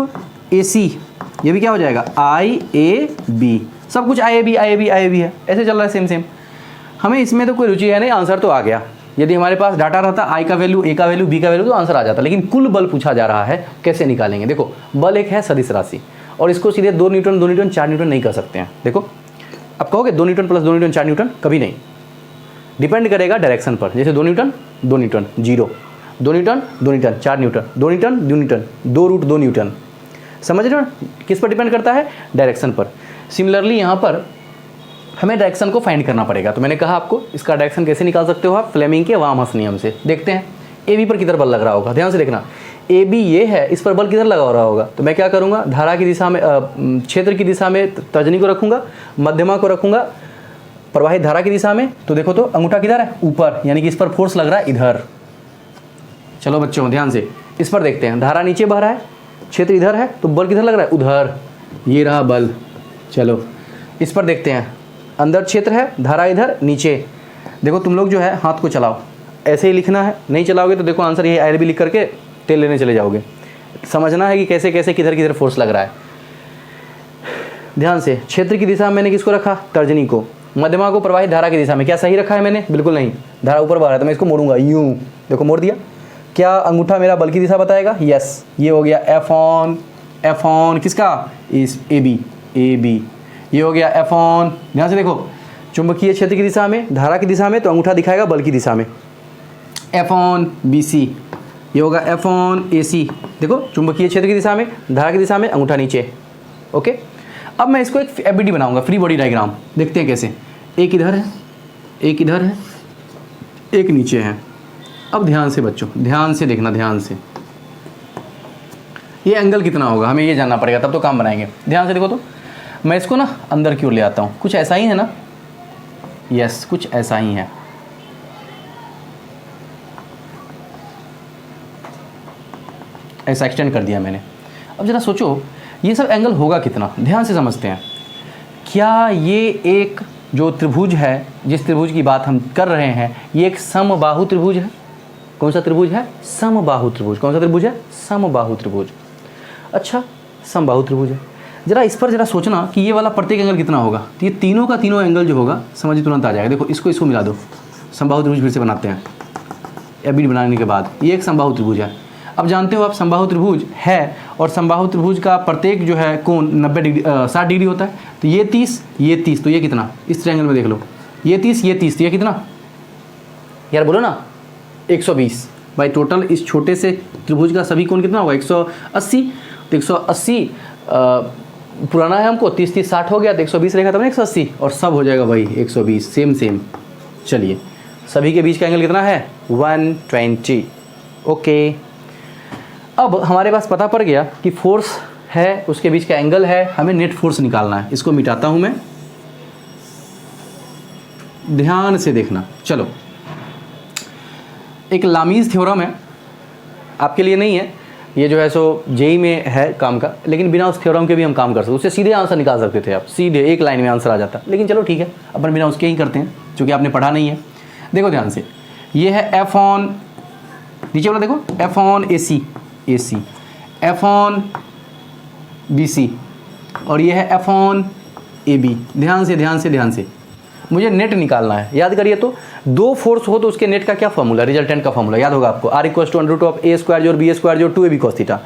S1: ए सी, ये भी क्या हो जाएगा, आई ए बी। सब कुछ आई ए बी है, ऐसे चल रहा है सेम। हमें इसमें तो कोई रुचि है नहीं, आंसर तो आ गया। यदि हमारे पास डाटा रहता आई का वैल्यू, ए का वैल्यू, बी का वैल्यू, तो आंसर आ जाता। लेकिन कुल बल पूछा जा रहा है, कैसे निकालेंगे। देखो बल एक है सदिश राशि, और इसको सीधे 2 न्यूटन 4 न्यूटन नहीं कर सकते हैं। देखो अब कहोगे 2 न्यूटन प्लस 2 न्यूटन 4 न्यूटन, कभी नहीं। डिपेंड करेगा डायरेक्शन पर। जैसे 2 newton 0, 2 newton 4 newton, 2 newton 2 root 2 newton. समझ रहे हो, किस पर डिपेंड करता है, डायरेक्शन पर। सिमिलरली यहाँ पर हमें डायरेक्शन को फाइंड करना पड़ेगा। तो मैंने कहा आपको इसका डायरेक्शन कैसे निकाल सकते हो आप, फ्लेमिंग के वामहस्त नियम से। देखते हैं ए बी पर किधर बल लग रहा होगा, ध्यान से देखना। ए बी ये है, इस पर बल किधर लगा हो रहा होगा, तो मैं क्या करूँगा, धारा की दिशा में, क्षेत्र की दिशा में तर्जनी को रखूँगा, मध्यमा को रखूँगा प्रवाहित धारा की दिशा में। तो देखो तो अंगूठा किधर है, ऊपर, यानी कि इस पर फोर्स लग रहा है इधर। चलो बच्चों ध्यान से इस पर देखते हैं, धारा नीचे बह रहा है, क्षेत्र इधर है, तो बल किधर लग रहा है, उधर। ये रहा बल। चलो इस पर देखते हैं, अंदर क्षेत्र है, धारा इधर, नीचे। देखो तुम लोग जो है हाथ को चलाओ, ऐसे ही लिखना है, नहीं चलाओगे तो देखो आंसर ये आई एल बी लिख करके तेल लेने चले जाओगे। समझना है कि कैसे कैसे किधर फोर्स लग रहा है। ध्यान से, क्षेत्र की दिशा में मैंने किसको रखा, तर्जनी को, मध्यमा को प्रवाहित धारा की दिशा में। क्या सही रखा है मैंने, बिल्कुल नहीं, धारा ऊपर बह रहा है तो मैं इसको मोड़ूंगा यूं। देखो मोड़ दिया, क्या अंगूठा मेरा बल की दिशा बताएगा, यस। ये हो गया एफ ऑन किसका, इस ए बी। ये हो गया एफ ऑन, ध्यान से देखो, चुंबकीय क्षेत्र की दिशा में, धारा की दिशा में, तो अंगूठा दिखाएगा बल की दिशा में, एफ ऑन बी सी। ये होगा एफ ऑन ए सी। देखो चुंबकीय क्षेत्र की दिशा में, धारा की दिशा में, अंगूठा नीचे। ओके, अब मैं इसको एक एफ बी डी बनाऊंगा, फ्री बॉडी डायग्राम। देखते हैं कैसे। एक इधर है, एक इधर है, एक नीचे है। अब ध्यान से बच्चों, ध्यान से देखना, ध्यान से। ये एंगल कितना होगा हमें ये जानना पड़ेगा, तब तो काम बनाएंगे। ध्यान से देखो तो, मैं इसको ना अंदर की ओर ले आता हूँ। कुछ ऐसा ही है ना, यस, कुछ ऐसा ही है। ऐसा एक्सटेंड कर दिया मैंने। अब जरा सोचो ये सब एंगल होगा कितना, ध्यान से समझते हैं। क्या ये एक जो त्रिभुज है, जिस त्रिभुज की बात हम कर रहे हैं, ये एक समबाहु त्रिभुज है। कौन सा त्रिभुज है, समबाहु त्रिभुज। कौन सा त्रिभुज है, समबाहु त्रिभुज। अच्छा, समबाहु त्रिभुज है। जरा इस पर जरा सोचना कि ये वाला प्रत्येक एंगल कितना होगा। तो ये तीनों का तीनों एंगल जो होगा समझ तुरंत आ जाएगा। देखो इसको मिला दो, समबाहु त्रिभुज फिर से बनाते हैं। एबी बनाने के बाद ये एक समबाहु त्रिभुज है। अब जानते हो आप समबाहु त्रिभुज है, और समबाहु त्रिभुज का प्रत्येक जो है कोण 90 डिग्री 60 डिग्री होता है। तो ये 30, तो ये कितना, इस ट्रायंगल में देख लो, ये 30, तो ये कितना यार बोलो ना, 120। भाई टोटल इस छोटे से त्रिभुज का सभी कोण कितना होगा 180। तो 180 पुराना है हमको, 30 30 60 हो गया, तो 120 रहेगा तब 180 और सब हो जाएगा भाई 120 सेम। चलिए सभी के बीच का एंगल कितना है 120। ओके, अब हमारे पास पता पड़ गया कि फोर्स है, उसके बीच का एंगल है, हमें नेट फोर्स निकालना है। इसको मिटाता हूं मैं, ध्यान से देखना। चलो, एक लामीज थ्योरम है, आपके लिए नहीं है ये, जो है सो जेई में है काम का, लेकिन बिना उस थ्योरम के भी हम काम कर सकते, उससे सीधे आंसर निकाल सकते थे आप, सीधे एक लाइन में आंसर आ जाता। लेकिन चलो ठीक है, अपन बिना उसके ही करते हैं, क्योंकि आपने पढ़ा नहीं है। देखो ध्यान से, ये है एफ ऑन, नीचे वाला देखो, F on A C, F on B C, और ये है एफ ऑन ए बी। ध्यान से मुझे नेट निकालना है। याद करिए, तो दो फोर्स हो तो उसके नेट का क्या फॉर्मूला, रिजल्टेंट का फॉर्मूला याद होगा आपको, R = √A² जोड़ B² जोड़ 2AB cos थीटा।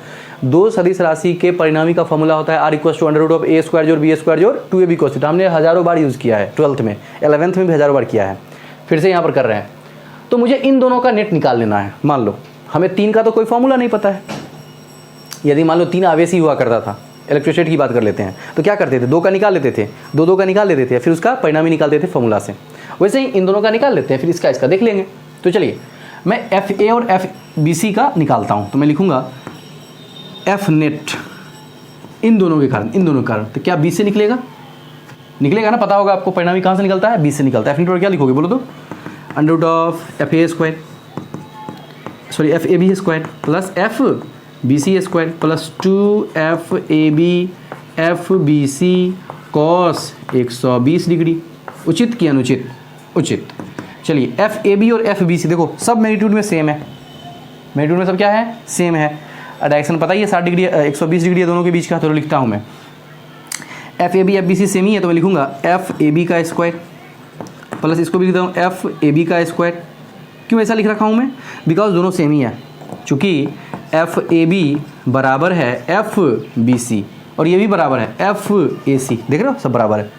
S1: दो सदिश राशि के परिणामी का फॉर्मूला होता है R = √A² जोड़ B² जोड़ 2AB cos थीटा। हमने हज़ारों बार यूज़ किया है, 12th में, 11th में भी हज़ारों बार किया है, फिर से यहाँ पर कर रहे हैं। तो मुझे इन दोनों का नेट निकाल लेना है। मान लो हमें 3 का तो कोई फॉर्मूला नहीं पता है। यदि मान लो 3 आवेशी हुआ करता था, इलेक्ट्रिसिटी की बात कर लेते हैं, तो क्या करते थे, 2 का निकाल लेते थे, 2 का निकाल लेते थे, फिर उसका परिणामी निकालते थे फॉर्मूला से। वैसे ही इन दोनों का निकाल लेते हैं, फिर इसका देख लेंगे। तो चलिए मैं FA और FBC का निकालता हूँ। तो मैं लिखूँगा F नेट इन दोनों के कारण, तो क्या 20 से निकलेगा ना, पता होगा आपको परिणामी कहाँ से निकलता है, 20 से निकलता है। F नेट और क्या लिखोगे बोलो तो, FAB² plus FBC² plus 2FAB FBC cos 120 degree. उचित कि अनुचित, उचित। चलिए FAB और FBC देखो सब मैग्नीट्यूड में सेम है, मैग्नीट्यूड में सब क्या है, सेम है। डायरेक्शन पता ही है 60 डिग्री 120 डिग्री है दोनों के बीच का। तो लिखता हूँ मैं FAB FBC सेम ही है, तो मैं लिखूँगा FAB² प्लस इसको भी लिखता हूँ FAB²। क्यों ऐसा लिख रखा हूँ मैं, बिकॉज दोनों सेम ही है। चूँकि FAB बराबर है FBC और ये भी बराबर है FAC, देख रहे हो सब बराबर है,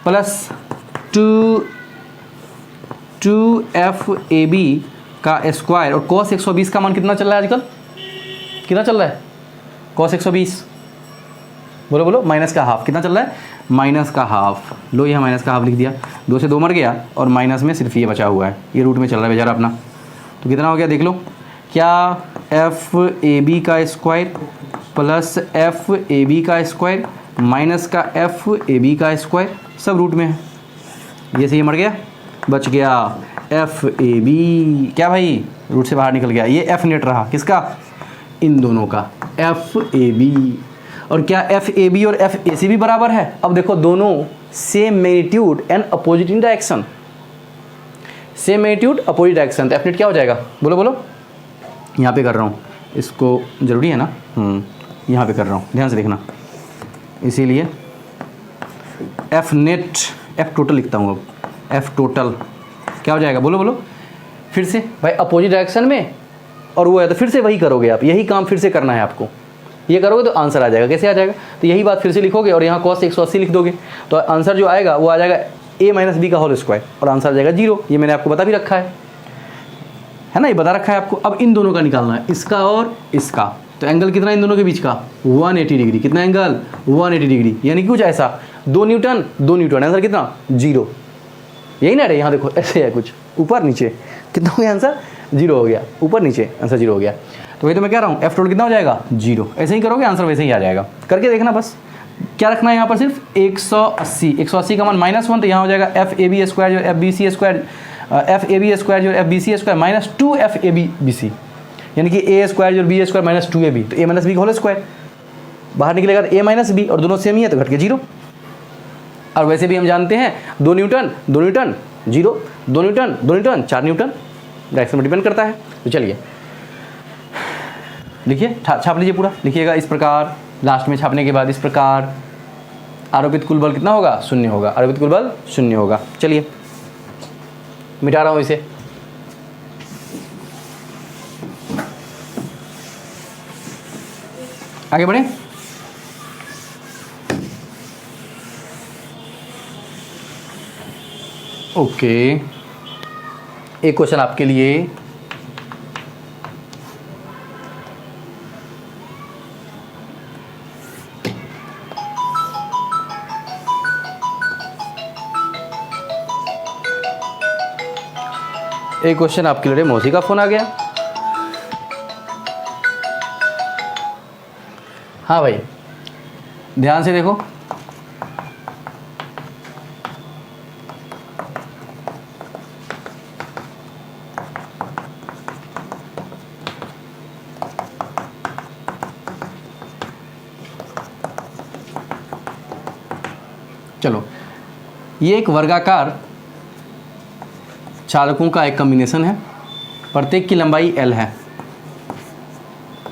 S1: प्लस 2FAB का स्क्वायर। और cos 120 का मान कितना चल रहा है आजकल, कितना चल रहा है cos 120, बोलो माइनस का हाफ। कितना चल रहा है, माइनस का हाफ। लो यहाँ माइनस का हाफ लिख दिया, 2 से 2 मर गया और माइनस में सिर्फ ये बचा हुआ है, ये रूट में चल रहा है बेचारा अपना। तो कितना हो गया देख लो, क्या FAB² प्लस FAB² माइनस का FAB² सब रूट में है। ये से ये मर गया, बच गया FAB। क्या भाई, रूट से बाहर निकल गया, ये F नेट रहा किसका, इन दोनों का FAB। और क्या FAB और FAC भी बराबर है। अब देखो दोनों same magnitude and opposite in direction, same magnitude opposite direction. तो F नेट क्या हो जाएगा, बोलो यहाँ पे कर रहा हूँ, इसको ज़रूरी है ना, यहाँ पे कर रहा हूँ, ध्यान से देखना। इसीलिए F नेट, F टोटल लिखता हूँ अब, F टोटल क्या हो जाएगा, बोलो फिर से भाई, अपोजिट डायरेक्शन में और वो है तो फिर से वही करोगे आप, यही काम फिर से करना है आपको। ये करोगे तो आंसर आ जाएगा। कैसे आ जाएगा, तो यही बात फिर से लिखोगे और यहाँ cos 180 लिख दोगे, तो आंसर जो आएगा वो आ जाएगा A - B का होल स्क्वायर और आंसर आ जाएगा 0। ये मैंने आपको बता भी रखा है ना, ये बता रखा है आपको। अब इन दोनों का निकालना है, इसका और इसका। तो एंगल कितना इन दोनों के बीच का, 180 डिग्री। कितना एंगल, 180 डिग्री। यानी कुछ ऐसा 2 न्यूटन, आंसर कितना, 0। यही ना रे, यहाँ देखो ऐसे है कुछ ऊपर नीचे, कितना हो गया आंसर, 0 हो गया, ऊपर नीचे आंसर 0 हो गया। तो वही तो मैं कह रहा हूँ, F टोटल कितना हो जाएगा, 0। ऐसे ही करोगे आंसर वैसे ही आ जाएगा, करके देखना बस। क्या रखना है यहाँ पर, सिर्फ 180 का मान -1, तो यहाँ हो जाएगा FAB² जो FBC² FAB² जो FBC² माइनस 2FABC, यानी कि A² जो B² माइनस 2AB, तो A - B का होल स्क्वायर बाहर निकलेगा तो A - B, और दोनों सेम ही है तो घट के 0। और वैसे भी हम जानते हैं 2 न्यूटन 0, 2 न्यूटन 4 न्यूटन, डायरेक्शन पर डिपेंड करता है। तो चलिए लिखिए, छाप लीजिए पूरा, लिखिएगा इस प्रकार। लास्ट में छापने के बाद इस प्रकार, आरोपित कुल बल कितना होगा, 0 होगा, आरोपित कुल बल 0 होगा। चलिए मिटा रहा हूँ इसे। आगे बढ़े। ओके, एक क्वेश्चन आपके लिए एक क्वेश्चन आपके लिए, मौसी का फ़ोन आ गया। हाँ भाई, ध्यान से देखो। चलो, ये एक वर्गाकार चालकों का एक कॉम्बिनेशन है। प्रत्येक की लंबाई L है,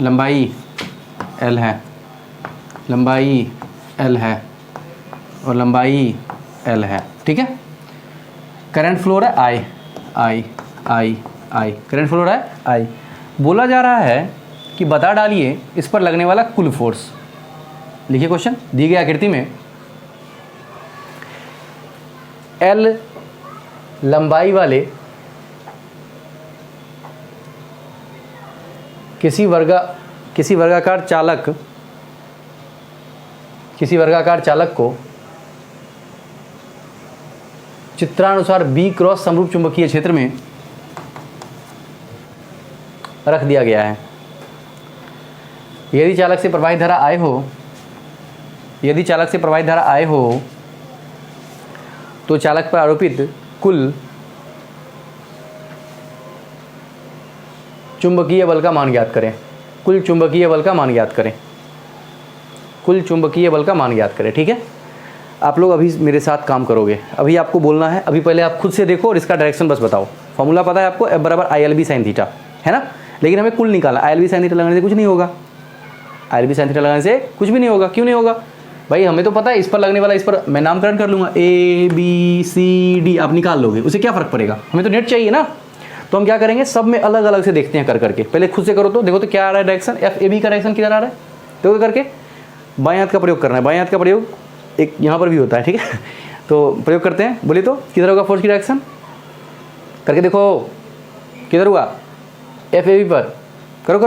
S1: लंबाई L है, लंबाई L है और लंबाई L है। ठीक है। करंट फ्लो है I। करंट फ्लो है I। बोला जा रहा है कि बता डालिए इस पर लगने वाला कुल फोर्स। लिखिए क्वेश्चन, दी गई आकृति में L लंबाई वाले किसी वर्गाकार चालक को चित्रानुसार B क्रॉस समरूप चुंबकीय क्षेत्र में रख दिया गया है। यदि चालक से प्रवाहित धारा I हो तो चालक पर आरोपित कुल चुंबकीय बल का मान ज्ञात करें। कुल चुंबकीय बल का मान ज्ञात करें। ठीक है। आप लोग अभी मेरे साथ काम करोगे। अभी आपको बोलना है, अभी पहले आप खुद से देखो और इसका डायरेक्शन बस बताओ। फॉर्मूला पता है आपको, F बराबर ILB sin थीटा, है ना। लेकिन हमें कुल निकालना। ILB sin थीटा लगाने से कुछ नहीं होगा। क्यों नहीं होगा भाई, हमें तो पता है इस पर लगने वाला, इस पर मैं नामकरण कर लूँगा ABCD, आप निकाल लोगे, उससे क्या फ़र्क पड़ेगा। हमें तो नेट चाहिए ना। तो हम क्या करेंगे, सब में अलग अलग से देखते हैं करके। पहले खुद से करो तो देखो तो क्या आ रहा है डायरेक्शन। FAB का डायरेक्शन किधर आ रहा है, देखो करके। बाएं हाथ का प्रयोग करना है। बाएं हाथ का प्रयोग एक यहाँ पर भी होता है। ठीक है। तो प्रयोग करते हैं, बोलिए तो किधर होगा फोर्स की डायरेक्शन करके देखो। किधर हुआ, FAB पर। करो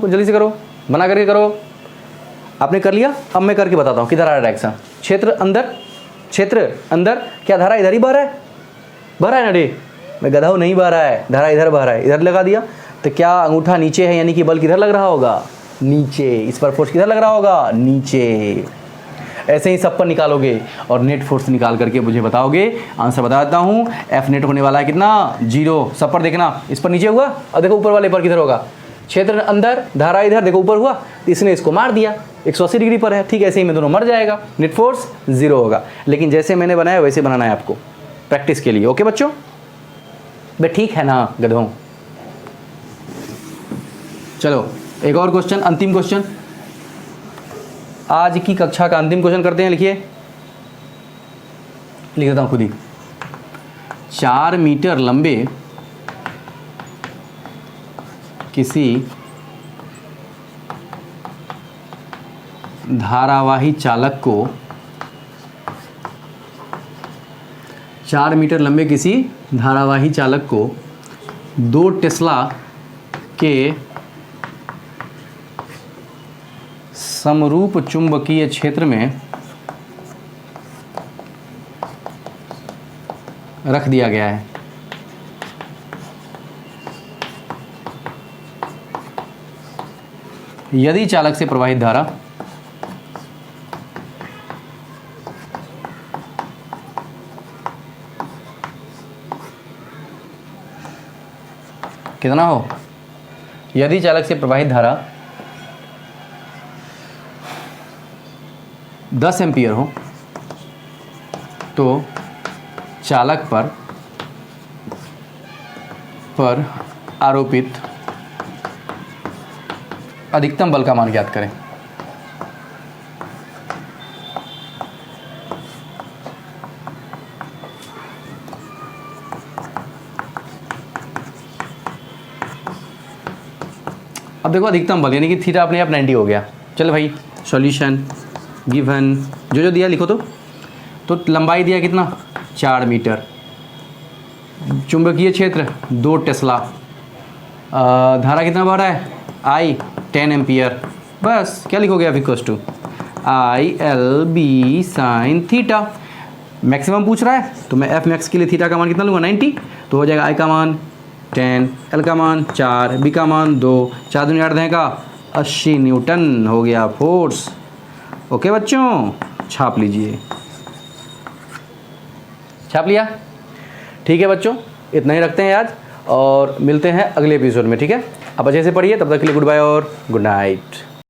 S1: जल्दी से करो, बना करके करो। आपने कर लिया, अब मैं करके बताता हूँ किधर आ रहा है डायरेक्शन। क्षेत्र अंदर क्या धारा इधर ही बह रहा है ना रे, मैं गधा हूँ, नहीं बह रहा है, धारा इधर बह रहा है, इधर लगा दिया तो क्या अंगूठा नीचे है, यानी कि बल किधर लग रहा होगा, नीचे। इस पर फोर्स किधर लग रहा होगा, नीचे। ऐसे ही सब पर निकालोगे और नेट फोर्स निकाल करके मुझे बताओगे। आंसर बता देता हूँ, F नेट होने वाला है कितना, 0। सब पर देखना, इस पर नीचे हुआ और देखो ऊपर वाले पर किधर होगा। क्षेत्र अंदर, धारा इधर, देखो ऊपर हुआ तो इसने इसको मार दिया, 180 डिग्री पर है। ठीक, ऐसे ही में दोनों मर जाएगा, नेट फोर्स 0 होगा। लेकिन जैसे मैंने बनाया वैसे बनाना है आपको प्रैक्टिस के लिए। ओके बच्चों, बे ठीक है ना गधों। चलो एक और क्वेश्चन, अंतिम क्वेश्चन, आज की कक्षा का अंतिम क्वेश्चन करते हैं। लिखिए, लिख देता हूं खुद ही। 4 मीटर लंबे किसी धारावाही चालक को 4 मीटर लंबे किसी धारावाही चालक को 2 टेस्ला के समरूप चुंबकीय क्षेत्र में रख दिया गया है। यदि चालक से प्रवाहित धारा कितना हो, यदि चालक से प्रवाहित धारा 10 एम्पियर हो तो चालक पर आरोपित अधिकतम बल का मान ज्ञात करें। अब देखो अधिकतम बल यानी कि थीटा अपने आप 90 हो गया। चलो भाई, सॉल्यूशन गिवन जो दिया लिखो। तो लंबाई दिया कितना, 4 मीटर, चुंबकीय क्षेत्र 2 टेस्ला, धारा कितना बह रहा है, I 10 एम्पियर। बस क्या लिखोगे, अब equals to ILB sin theta. Maximum पूछ रहा है तो मैं एफ मैक्स के लिए थीटा का मान कितना लूँगा 90, तो हो जाएगा आई का मान 10, एल का मान 4, बी का मान 2, 4 दूनी 8 दें का 80 न्यूटन हो गया फोर्स। ओके बच्चों, छाप लीजिए। छाप लिया? ठीक है बच्चों, इतना ही रखते हैं आज और मिलते हैं अगले एपिसोड में, ठीक है? आप अच्छे से पढ़िए, तब तक के लिए गुड बाय और गुड नाइट।